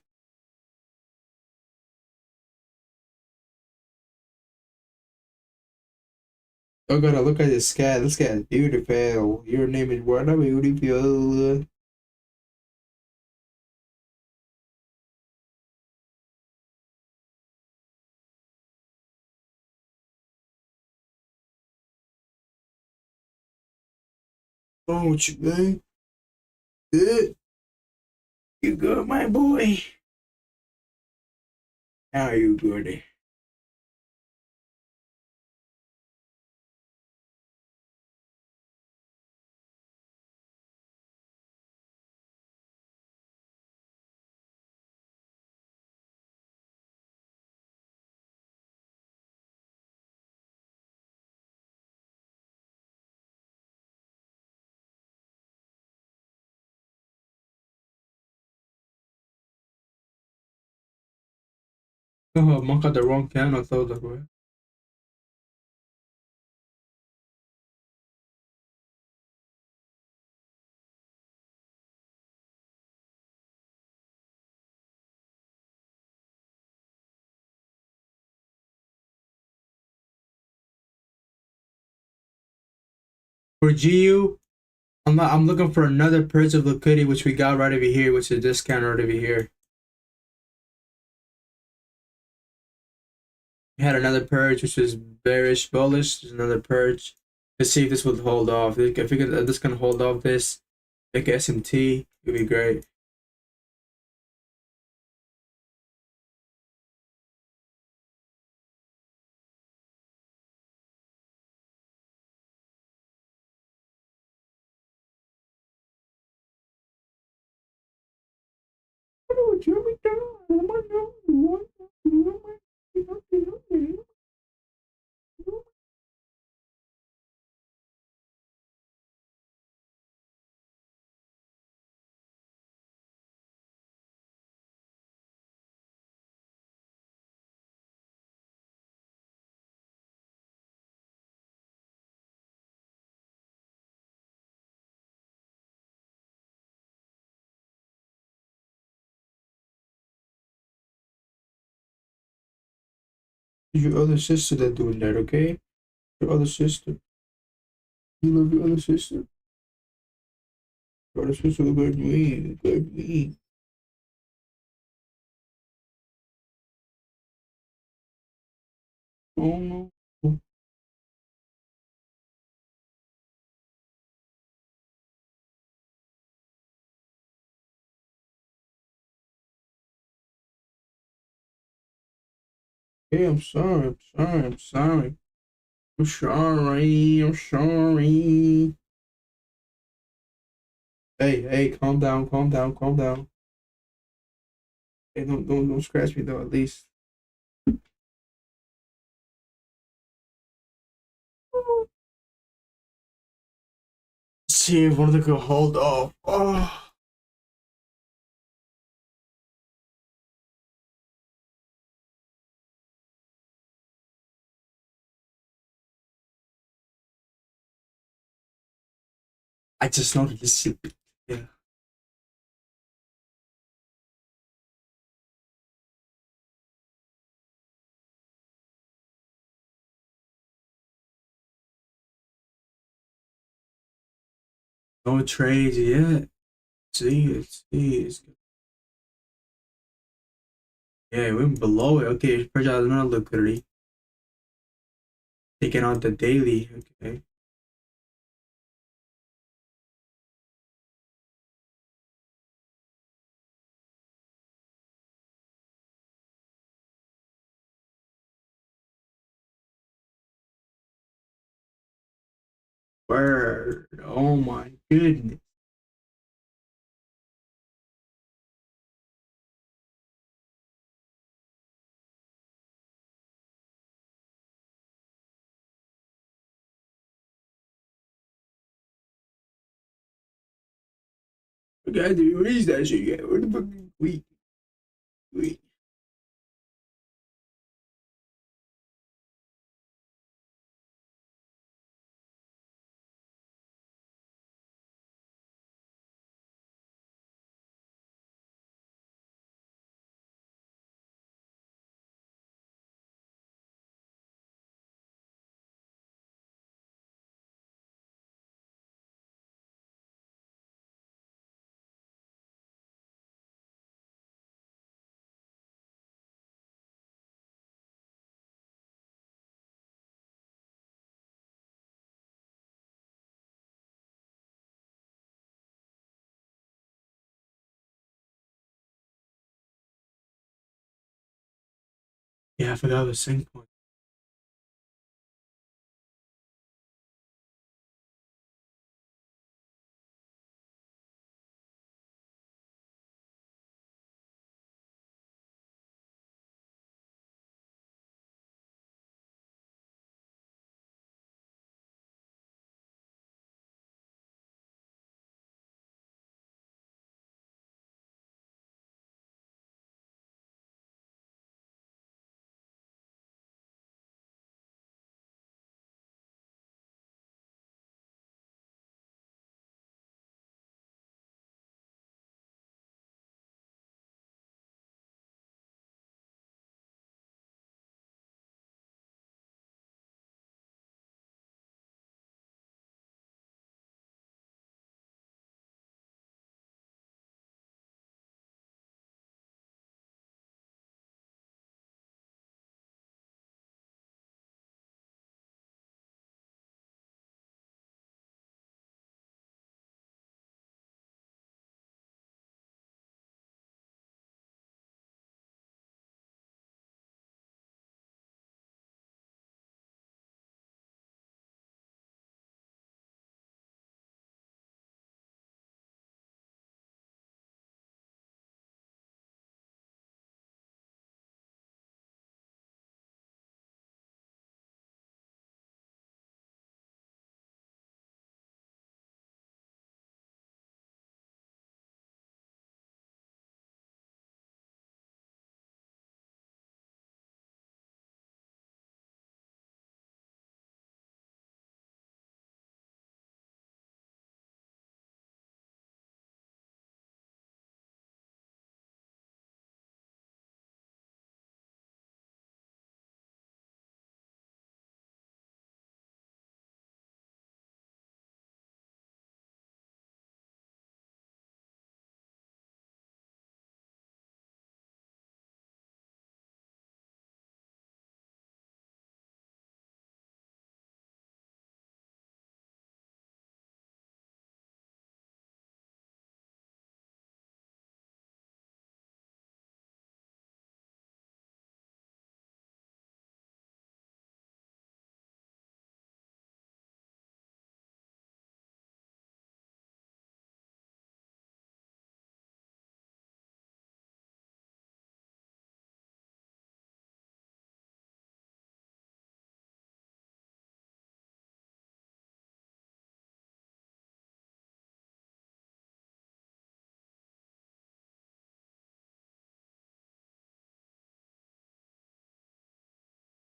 I gotta look at this cat. This cat is beautiful. Your name is what? Beautiful. Oh, what you good? Good. You good, my boy? How are you good? Oh, Monk got the wrong can. I thought that way. For GU, I'm looking for another purge of liquidity, which we got right over here, which is a discount right over here. We had another purge, which was bearish, bullish. There's another purge. Let's see if this will hold off. If this can hold off this, make SMT, it'd be great. Your other sister that doing that, okay? Your other sister. You love your other sister. Your other sister look like me. Look like me. Oh no. Hey, I'm sorry. I'm sorry. I'm sorry. I'm sorry. I'm sorry. Hey, calm down. Calm down. Calm down. Hey, don't scratch me though. At least. Let's see if one of them could hold off. Oh. I just know that this. Yeah. No trades yet. See. Yeah, we went below it. Okay, purchase another liquidity. Taking out the daily. Okay. Word. Oh my goodness. Okay, what is that shit? Yeah, what the fuck? Wait. Yeah, I forgot the sync point.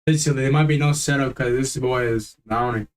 Basically, there might be no setup because this boy is downing.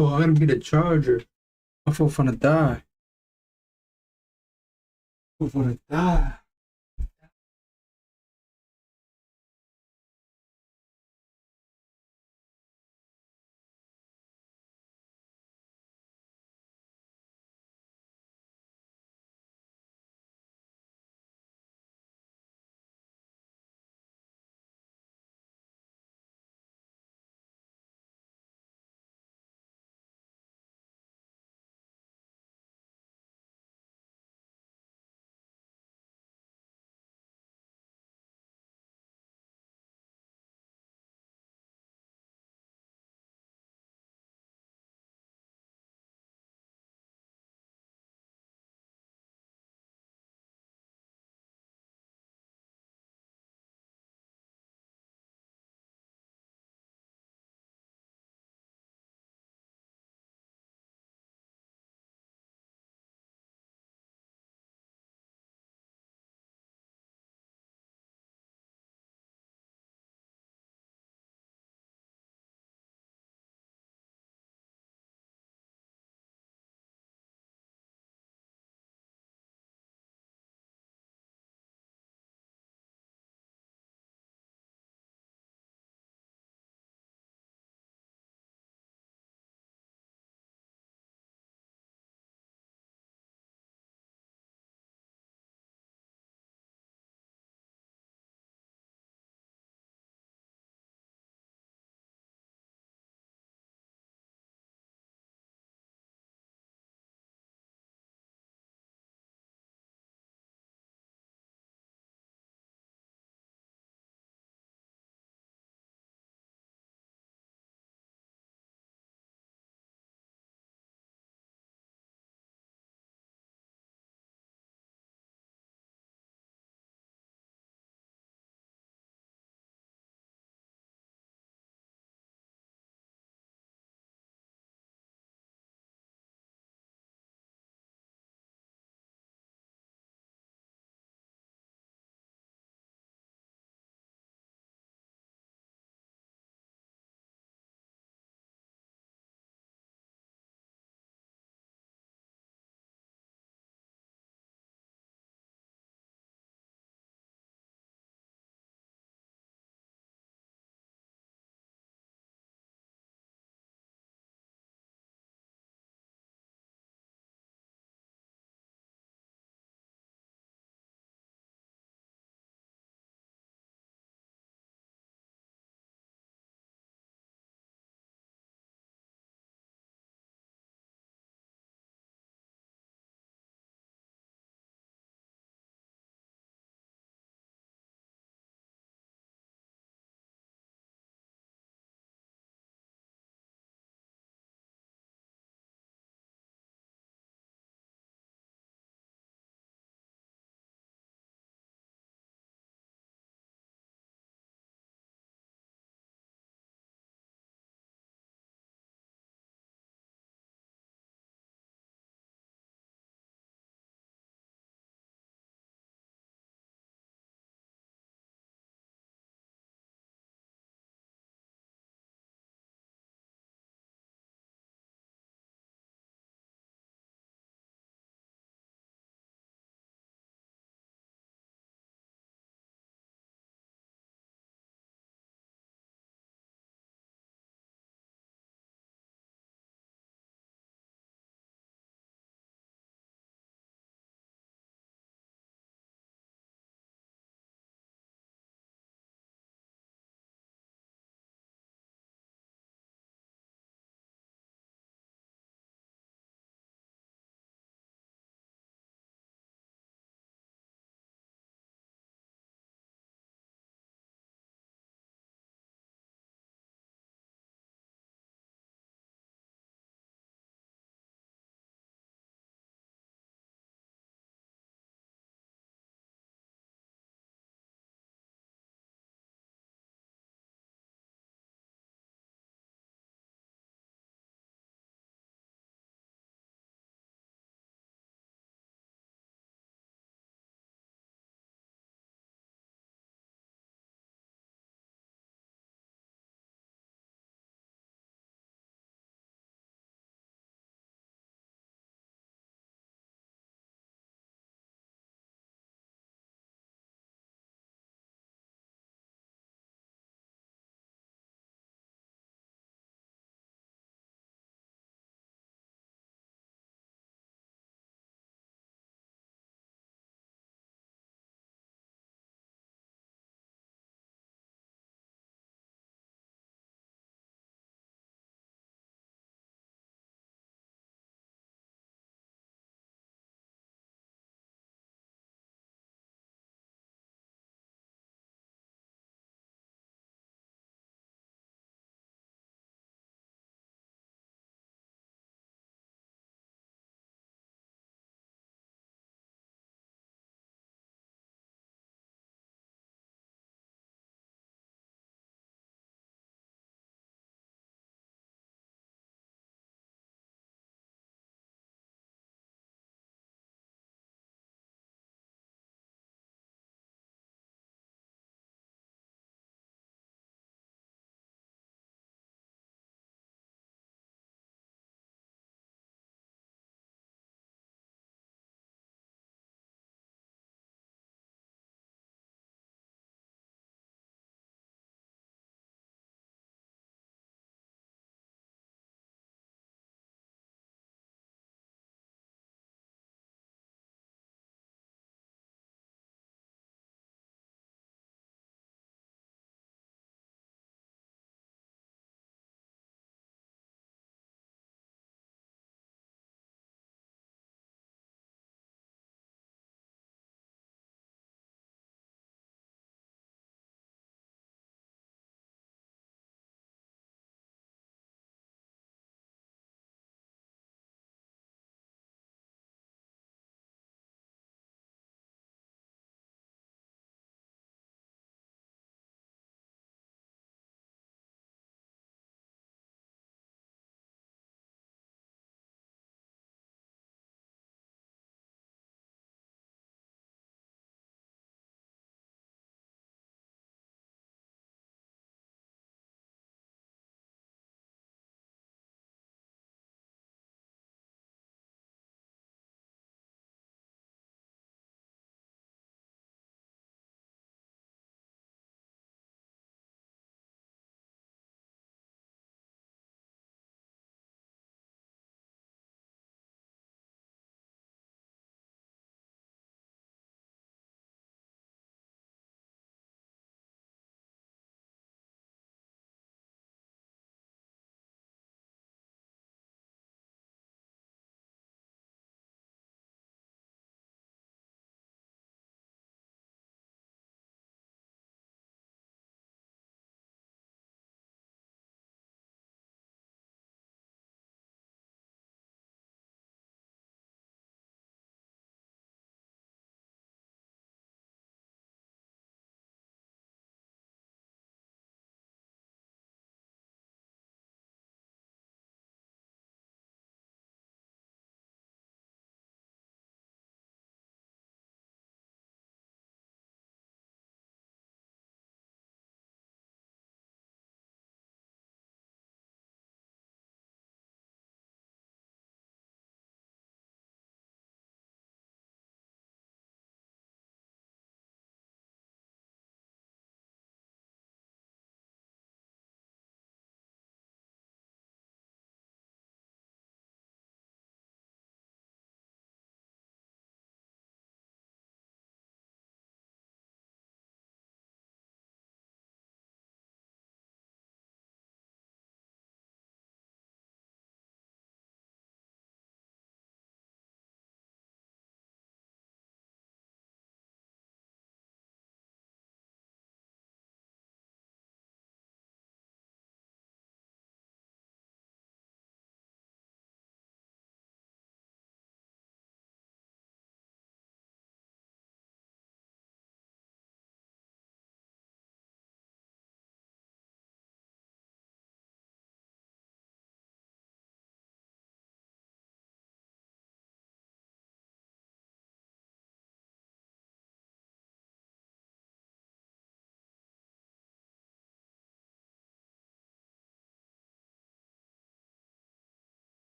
Oh, I'm gonna be the charger. My phone finna die. My phone finna die.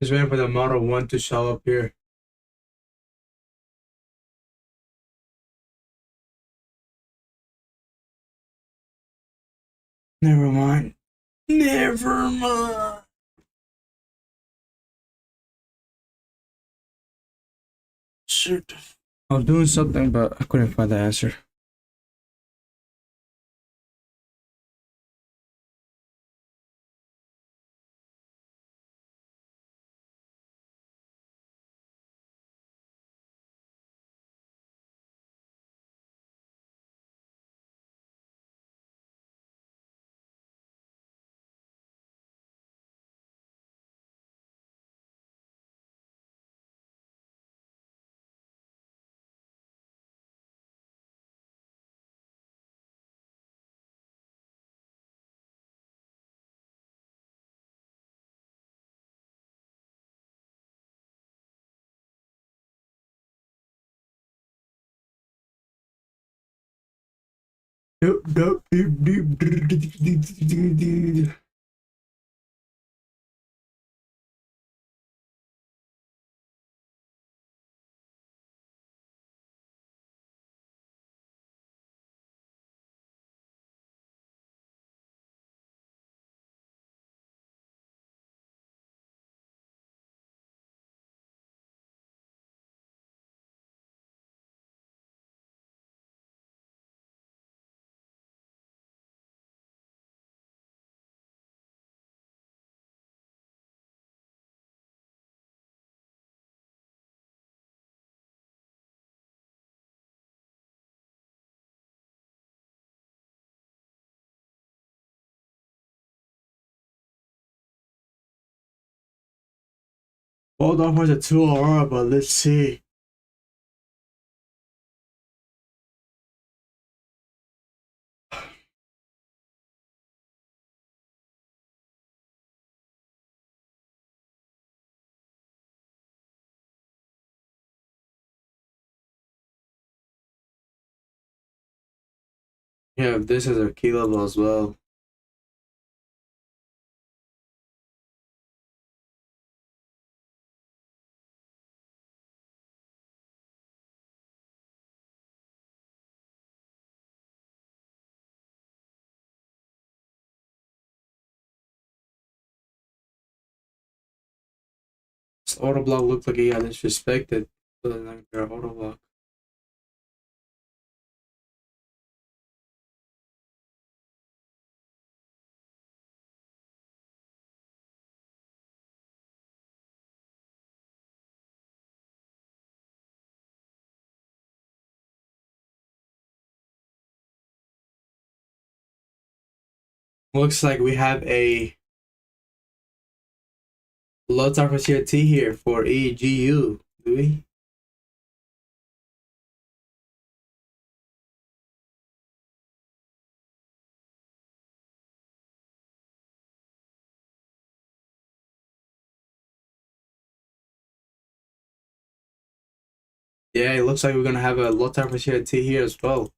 Just waiting for the Model 1 to show up here. Never mind. Never mind. Shit. I was doing something, but I couldn't find the answer. Both offers a 2 Aurora, but let's see. Yeah, this is a key level as well. This auto block looked like he got disrespected. Like their auto block. Looks like we have a low time for CRT here for EGU. Do we? Yeah, it looks like we're gonna have a low time for CRT here as well.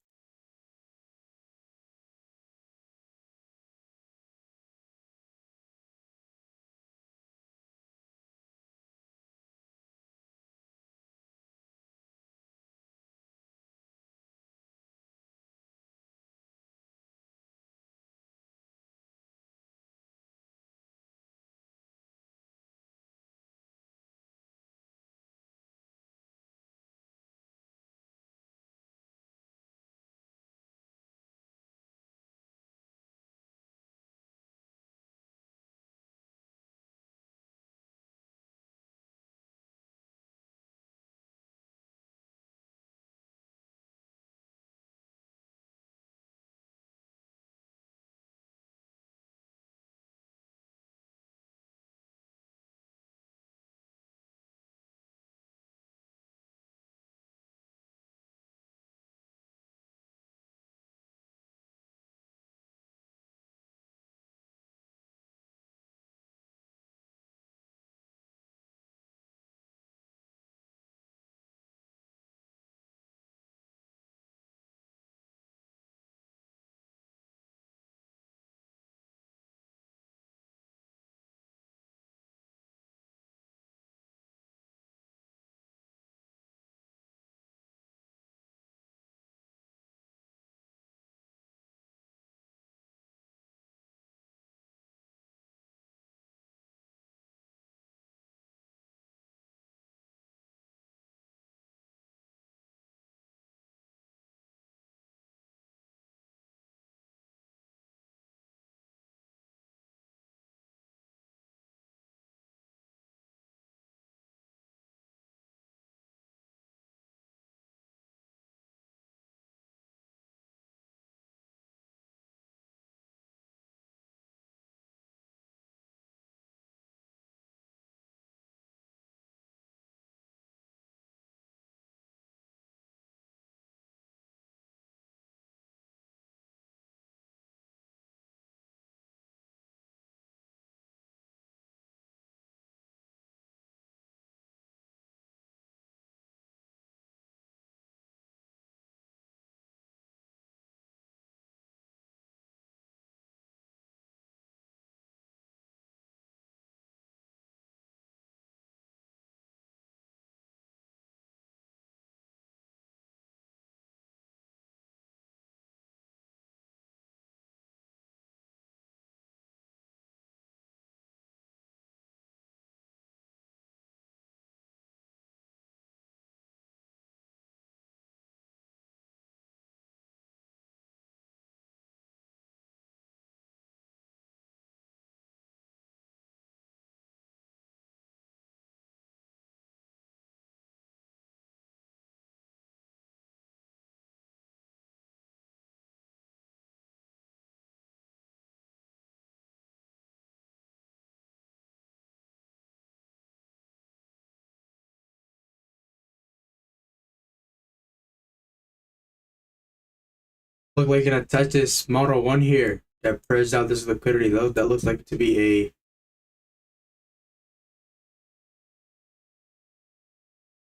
Look like gonna touch this model one here that spreads out this liquidity. That looks like to be a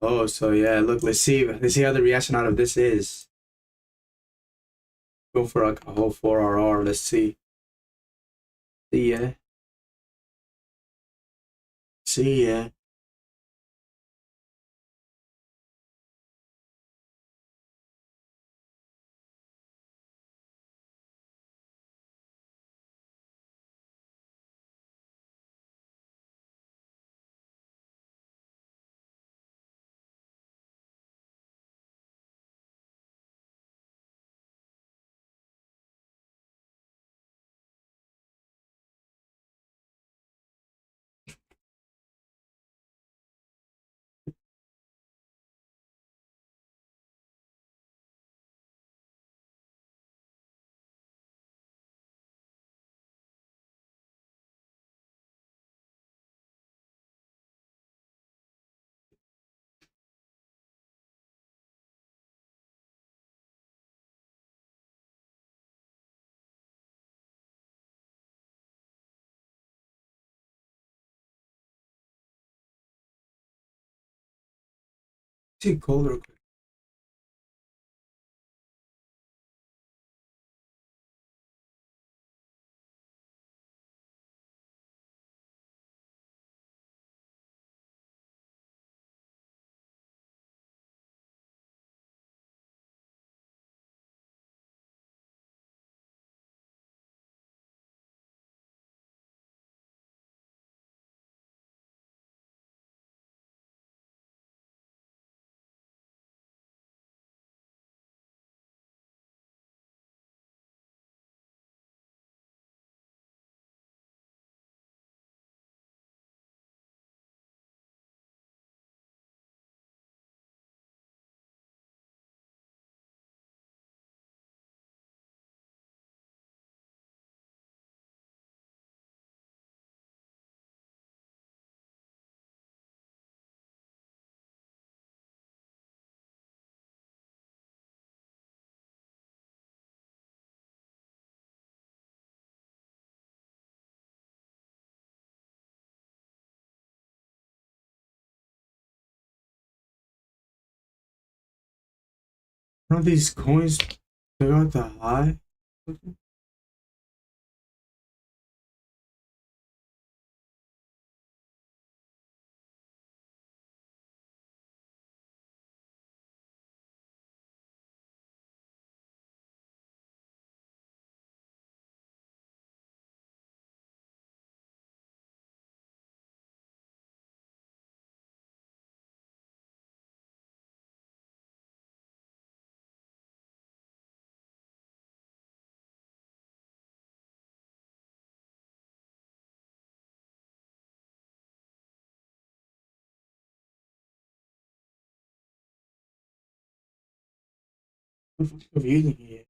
oh, so yeah, look, let's see how the reaction out of this is. Go for like a whole 4RR. Let's see. See ya. See ya. See gold real quick. None of these coins took out the high. Confusing here.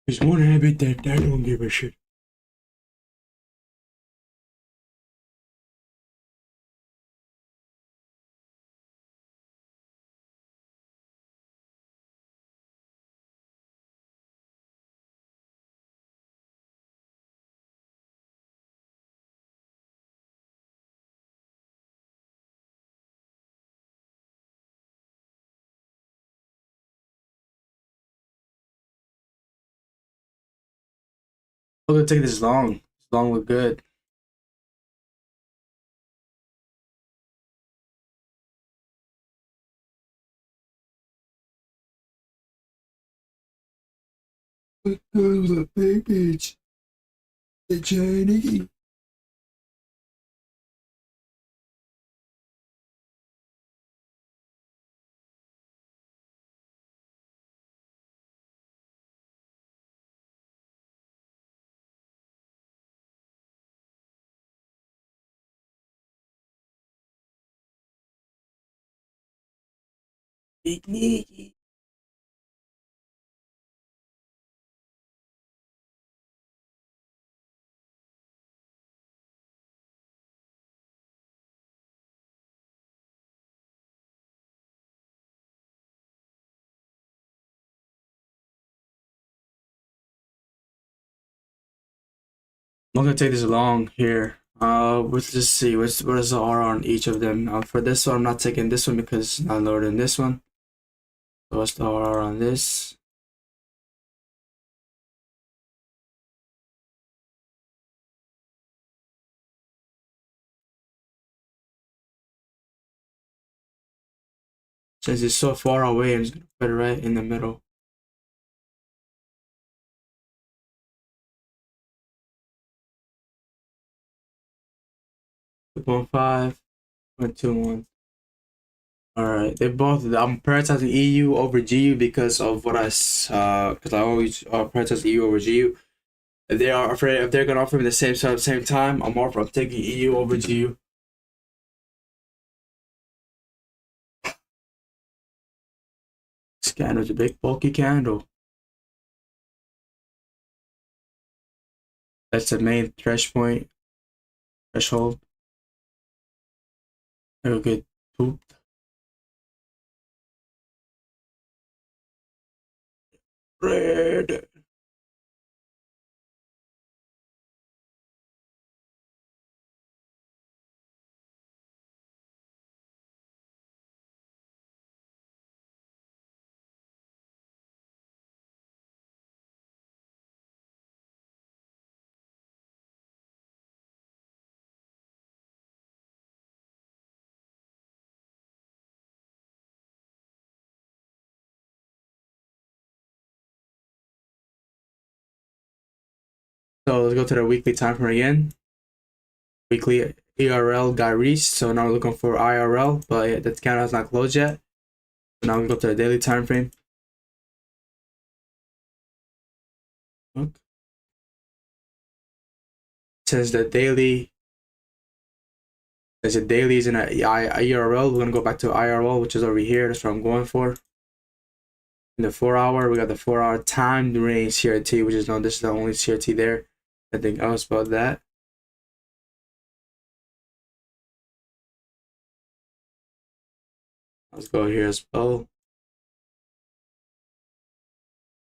There's one habit that I don't give a shit. Look, take this long. This long look good. Look good, the baby. The Johnny. Big Nicky. I'm not gonna take this long here. Let's just see what is the R on each of them. For this one, I'm not taking this one because it's not lower than this one. So what's the R on this? Since it's so far away, I'm just gonna put it right in the middle. 2.5, 0.21. Alright, they both. I'm prioritizing EU over GU because of what because I always prioritize EU over GU. If they are afraid, if they're gonna offer me the same stuff at the same time, I'm taking EU over GU. This candle's a big bulky candle. That's the main threshold. It'll get pooped. Red. So let's go to the weekly time frame again. Weekly ERL got reached, so now we're looking for IRL, but that candle has not closed yet. So now we go to the daily time frame. Look. Since the daily is in a IRL, we're gonna go back to IRL, which is over here. That's what I'm going for. In the 4 hour, we got the 4 hour time range CRT, which is this is the only CRT there. Nothing else about that. Let's go here as well.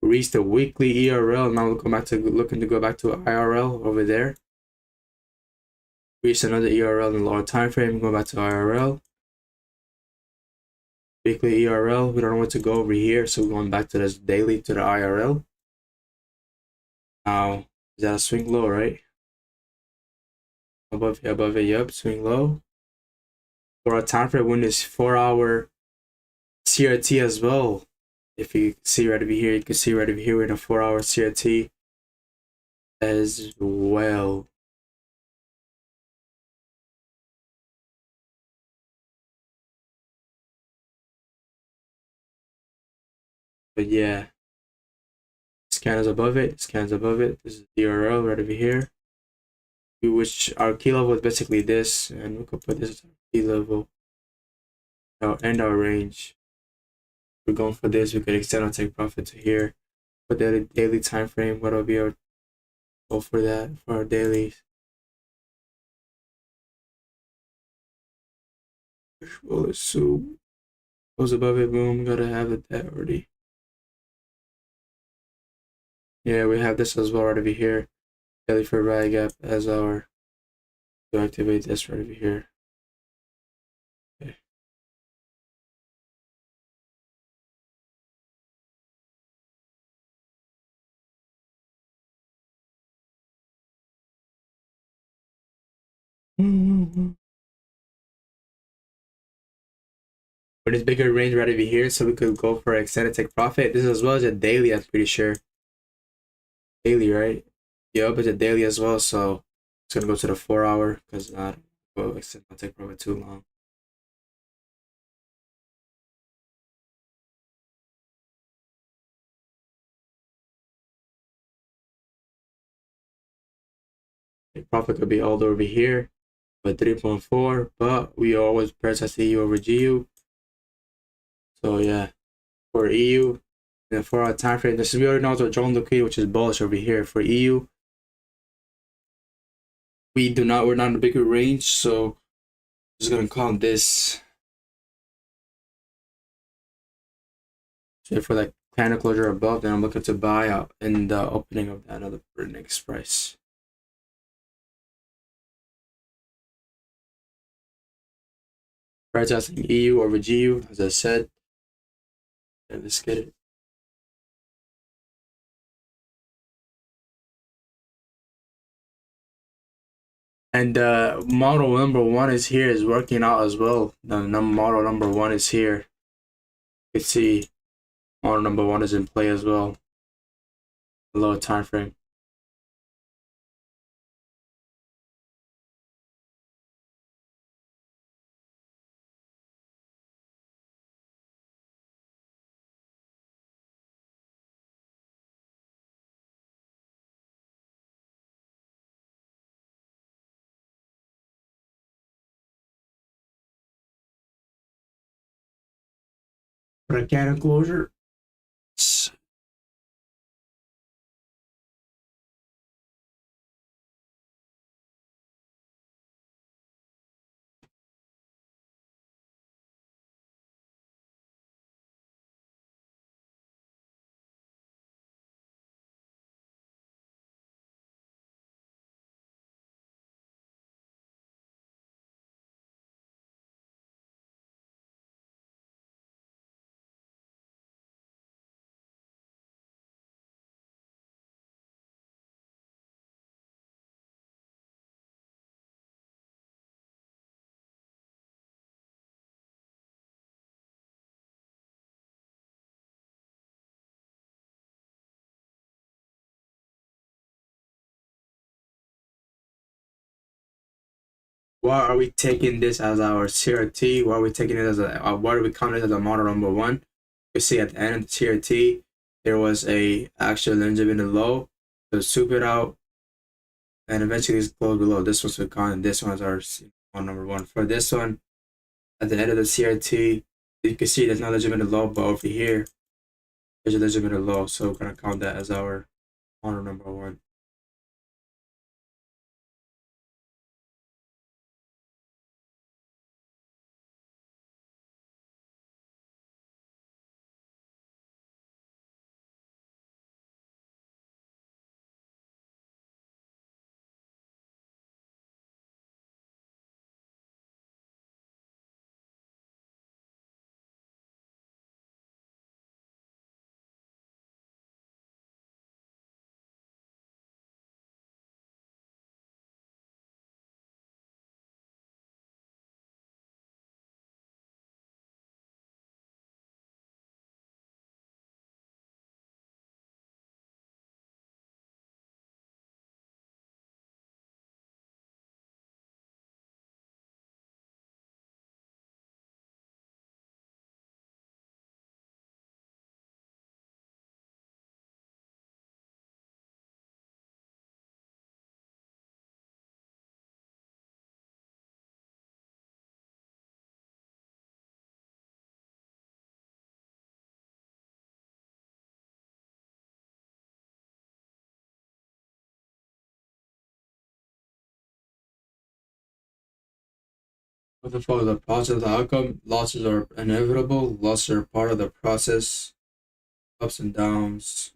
Reach the weekly ERL. Now we'll go back to looking to go back to IRL over there. Reach another ERL in the lower time frame. Go back to IRL. Weekly ERL. We don't know where to go over here, so we're going back to this daily to the IRL. Now is that a swing low, right? Above it, yep, swing low. For our time frame, when this 4 hour CRT as well. If you see right over here, you can see right over here in a 4 hour CRT as well. But yeah, scan is above it, scan's above it. This is the URL right over here. Which our key level is basically this, and we could put this as our key level. And our range. We're going for this, we could extend our take profit to here. For the daily time frame, what will be our goal for that for our dailies? We'll assume goes above it, boom, gotta have that already. Yeah, we have this as well right over here. Daily for rally gap as our to activate this right over here. Okay. For this bigger range right over here, so we could go for extended take profit. This as well as a daily, I'm pretty sure. Daily, right? Yup, it's a daily as well, so it's gonna go to the 4 hour because I don't go extend my take profit too long. Take profit could be all over here, but 3.4, but we always press EU over GU. So yeah, for EU, and for our time frame, this is we already know the Jones liquidity, which is bullish over here. For EU, we're not in a bigger range, so I'm just gonna call this. So for like candle closure above, then I'm looking to buy out in the opening of that other next price. Price asking EU over GU, as I said. And let's get it. And model number one is here, is working out as well. The model number one is here. You can see model number one is in play as well. A lower time frame. For a candle closure. Why are we taking this as our CRT? Why are we taking it as why are we counting it as a model number one? You see at the end of the CRT, there was a actual legitimate low. So soup it out, and eventually it's closed below. This one's with con, and this one's our model number one. For this one, at the end of the CRT, you can see there's no legitimate low, but over here, there's a legitimate low. So we're gonna count that as our model number one. What the fuck is the process of the outcome? Losses are inevitable. Losses are part of the process. Ups and downs.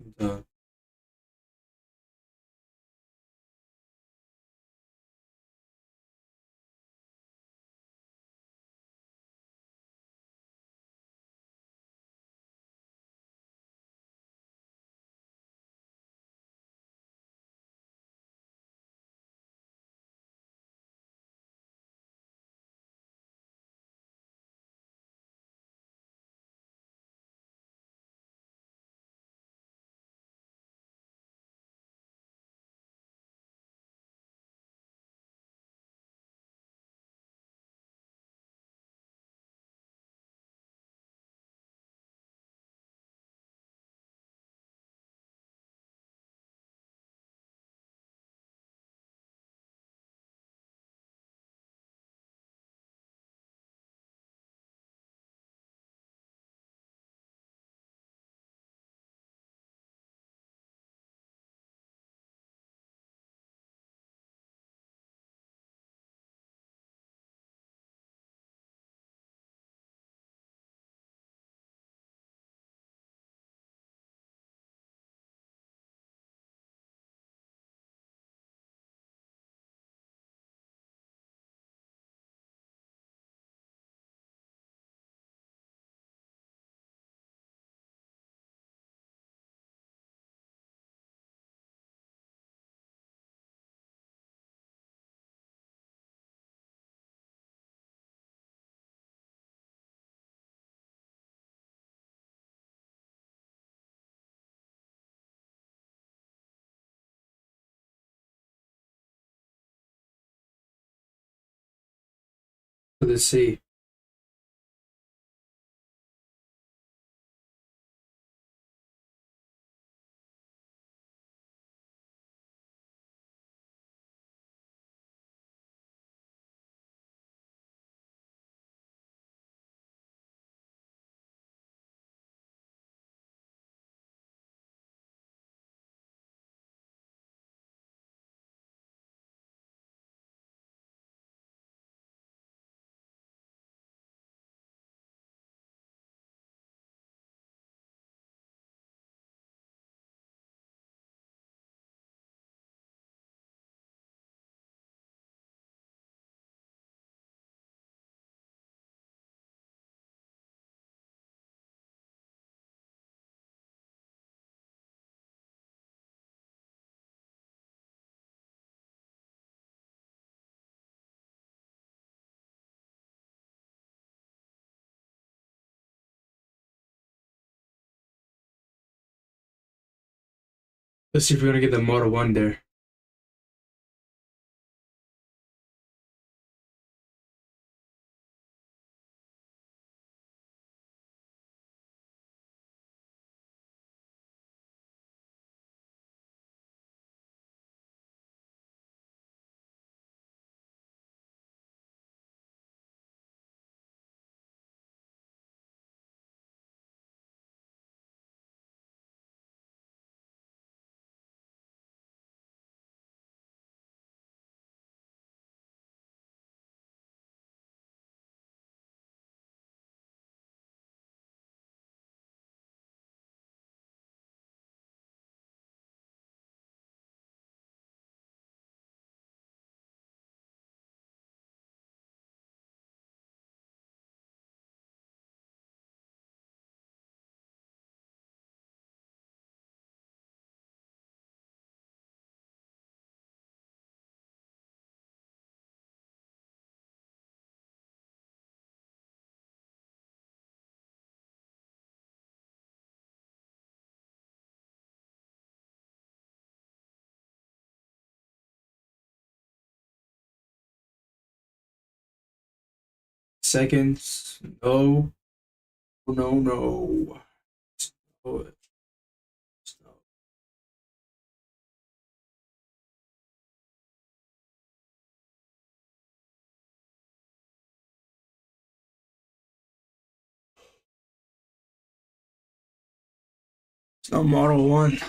Let's see. Let's see if we're gonna get the Model 1 there. Seconds. No. No, no. No. It's no Model 1.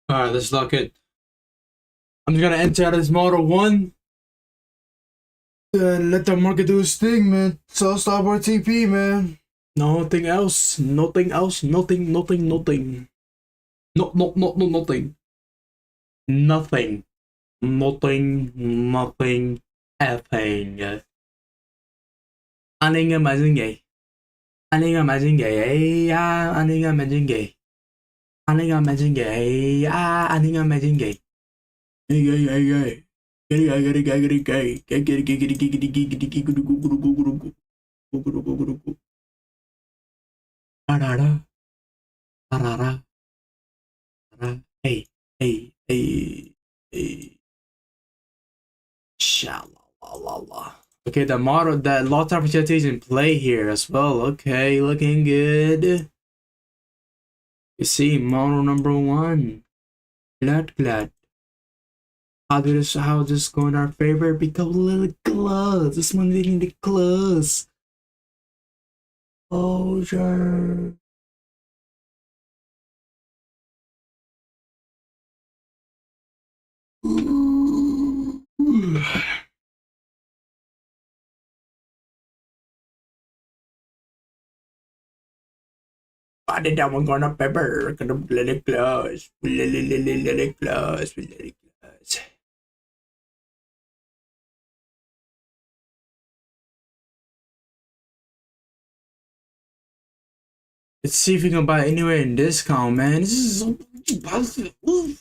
Alright, let's lock it. I'm just gonna enter out of this model 1. Let the market do its thing, man. So stop our TP, man. Nothing else. Nothing else. Nothing. Nothing. Nothing. No. No. No. No. Nothing. Nothing. Nothing. Nothing. Nothing. Anh ấy nghe mà dưng vậy. Anh ấy nghe mà dưng vậy. Anh ấy nghe mà dưng vậy. Anh ấy nghe mà dưng vậy. Anh ấy nghe mà dưng vậy. Hey, hey, hey, hey. Hey, hey, hey, hey. Shalala. Okay, the model, that lot of opportunities in play here as well. Okay, looking good. You see, model number 1. Glad. How this go in our favor? Become a little close. This one needing to close. Closure. I did that one gonna paper. Gonna let it close. Let it close. Let it close. Let's see if we can buy anywhere in discount, man. This is so positive. Oh.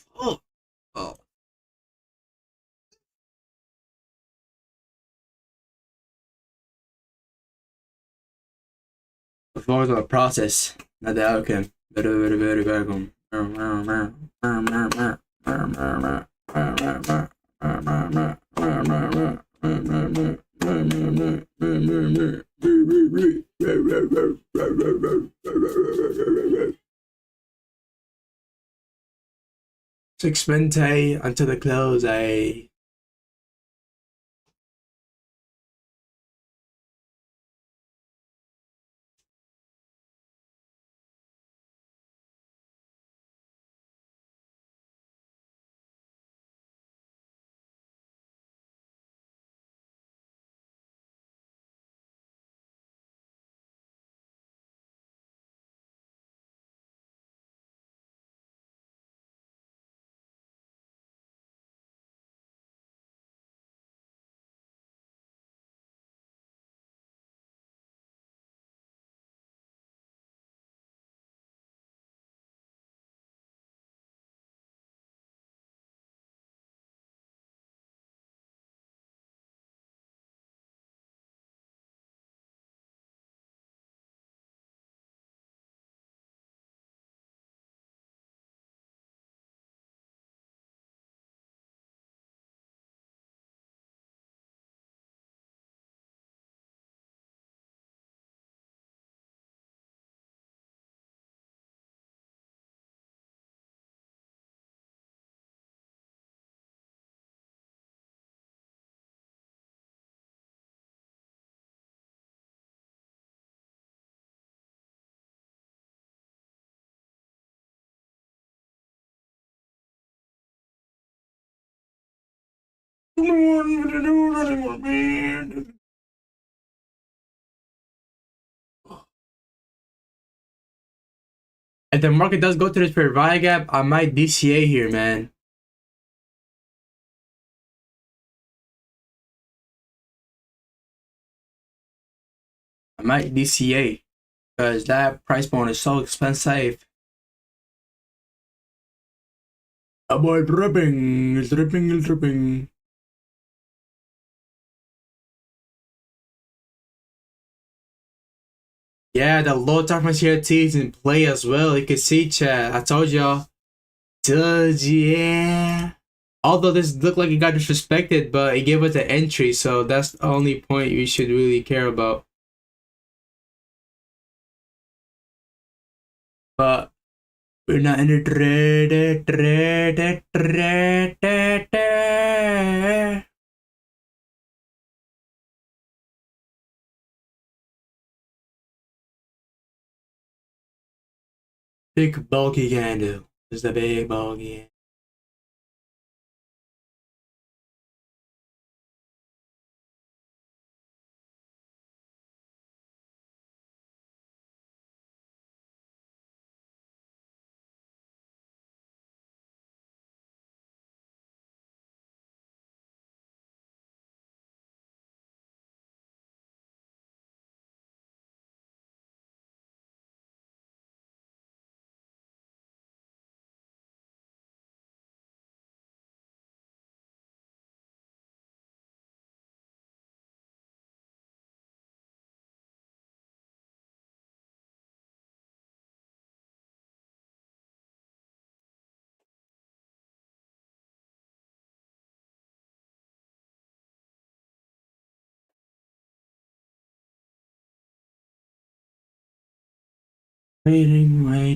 Before the process, not the outcome. Very welcome. Sixpence until the close, If the market does go to this fair value gap, I might DCA here, man. I might DCA because that price point is so expensive. Oh boy, dripping. Yeah, the low toughness here T is in play as well. You can see, chat. I told y'all. Yeah. Although this looked like it got disrespected, but it gave us an entry, so that's the only point we should really care about. But we're not in a trade. Big bulky candle. This is the big bulky. Eating my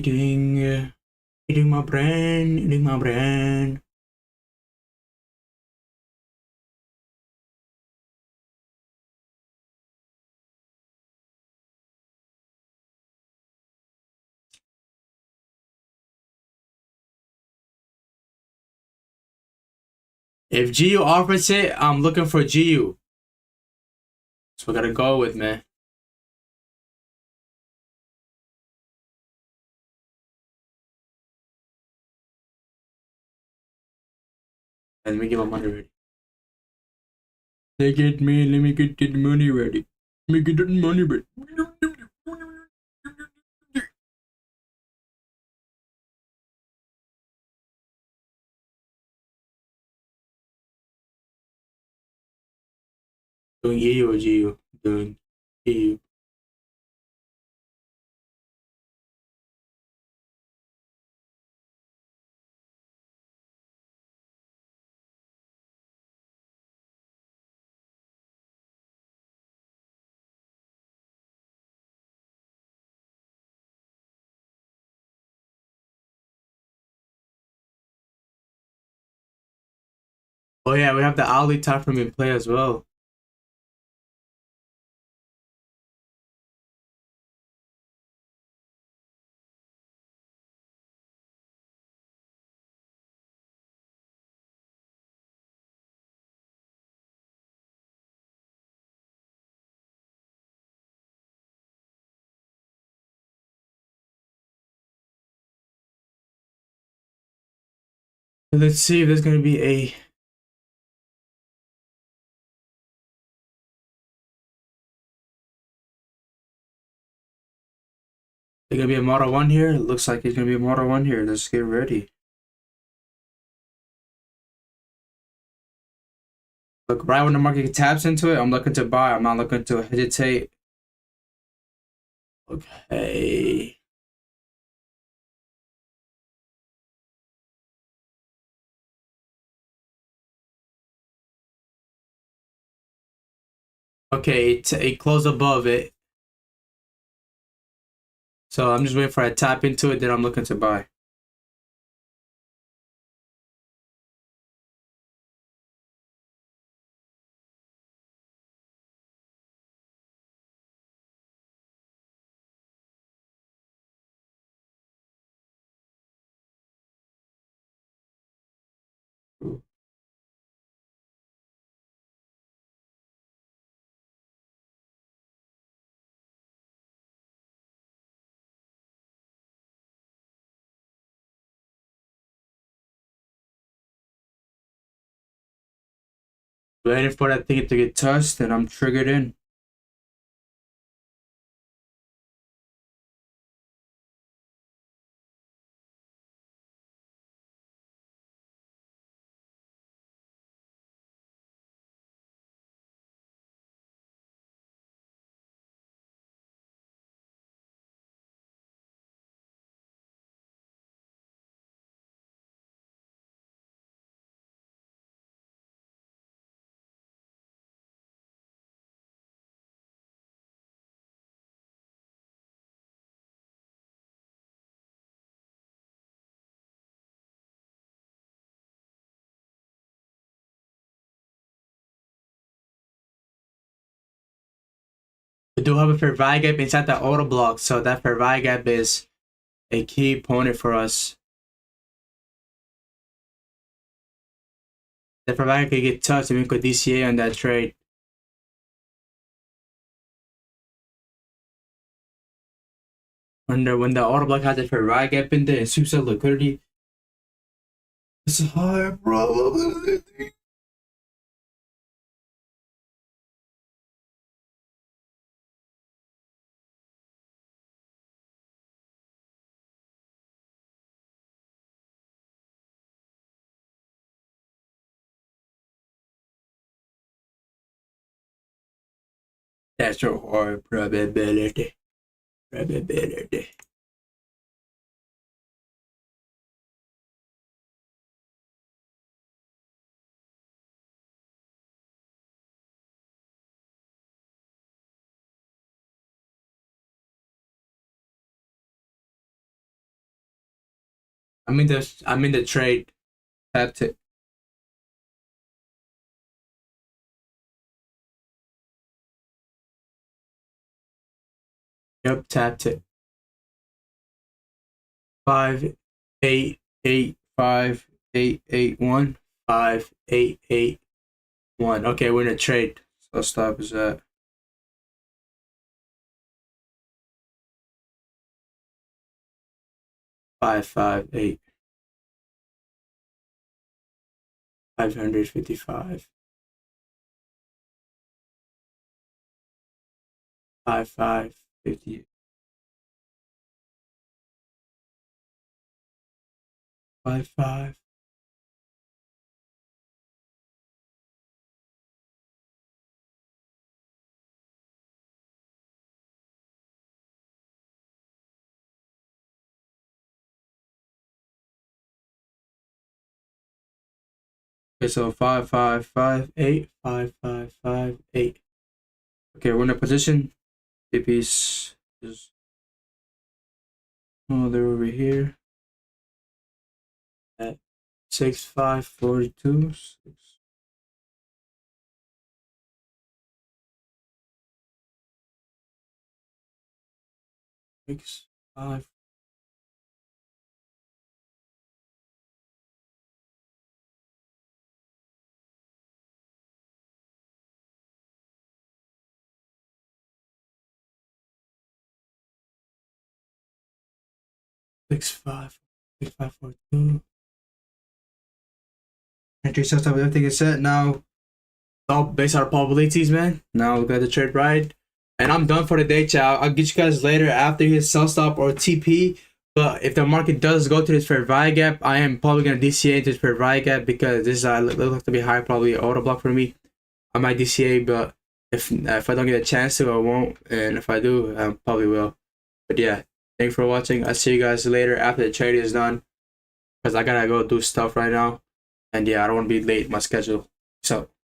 brain, eating my brain. If GU offers it, I'm looking for GU. So we gotta go with, man. Let me get my money ready. Let me get the money ready. Let me get the money ready. Doing EU or GU? Doing EU. Oh yeah, we have the hourly time frame in play as well. Let's see if there's gonna be a. There's gonna be a Model 1 here. It looks like it's gonna be a Model 1 here. Let's get ready. Look, right when the market taps into it, I'm looking to buy. I'm not looking to hesitate. Okay. Okay, it closed above it. So I'm just waiting for a tap into it, then I'm looking to buy. Waiting for that thing to get touched, and I'm triggered in. We do have a fair value gap inside the auto block, so that fair value gap is a key point for us. The fair value could get touched and we could DCA on that trade. When the auto block has a fair value gap in there and sweeps out liquidity, it's a high probability. That's a high probability. Probability. I'm in the trade. Tapped it. Yep, tapped it. 5885881 5881. Okay, we're in a trade. So stop is at 558 555 5550 55 Okay, so 5558 Okay, we're in a position. JP's is they're over here at 6542. 65 65 6542. Entry setup, everything is set now. All based on probabilities, man. Now we got the trade ride. And I'm done for the day, chat. I'll get you guys later after his sell stop or TP. But if the market does go to this fair value gap, I am probably gonna DCA into this fair value gap because this looks to be high, probably auto block for me. I might DCA, but if I don't get a chance to, I won't. And if I do, I probably will. But yeah, thanks for watching. I'll see you guys later after the trade is done because I gotta go do stuff right now. And yeah, I don't want to be late in my schedule. So.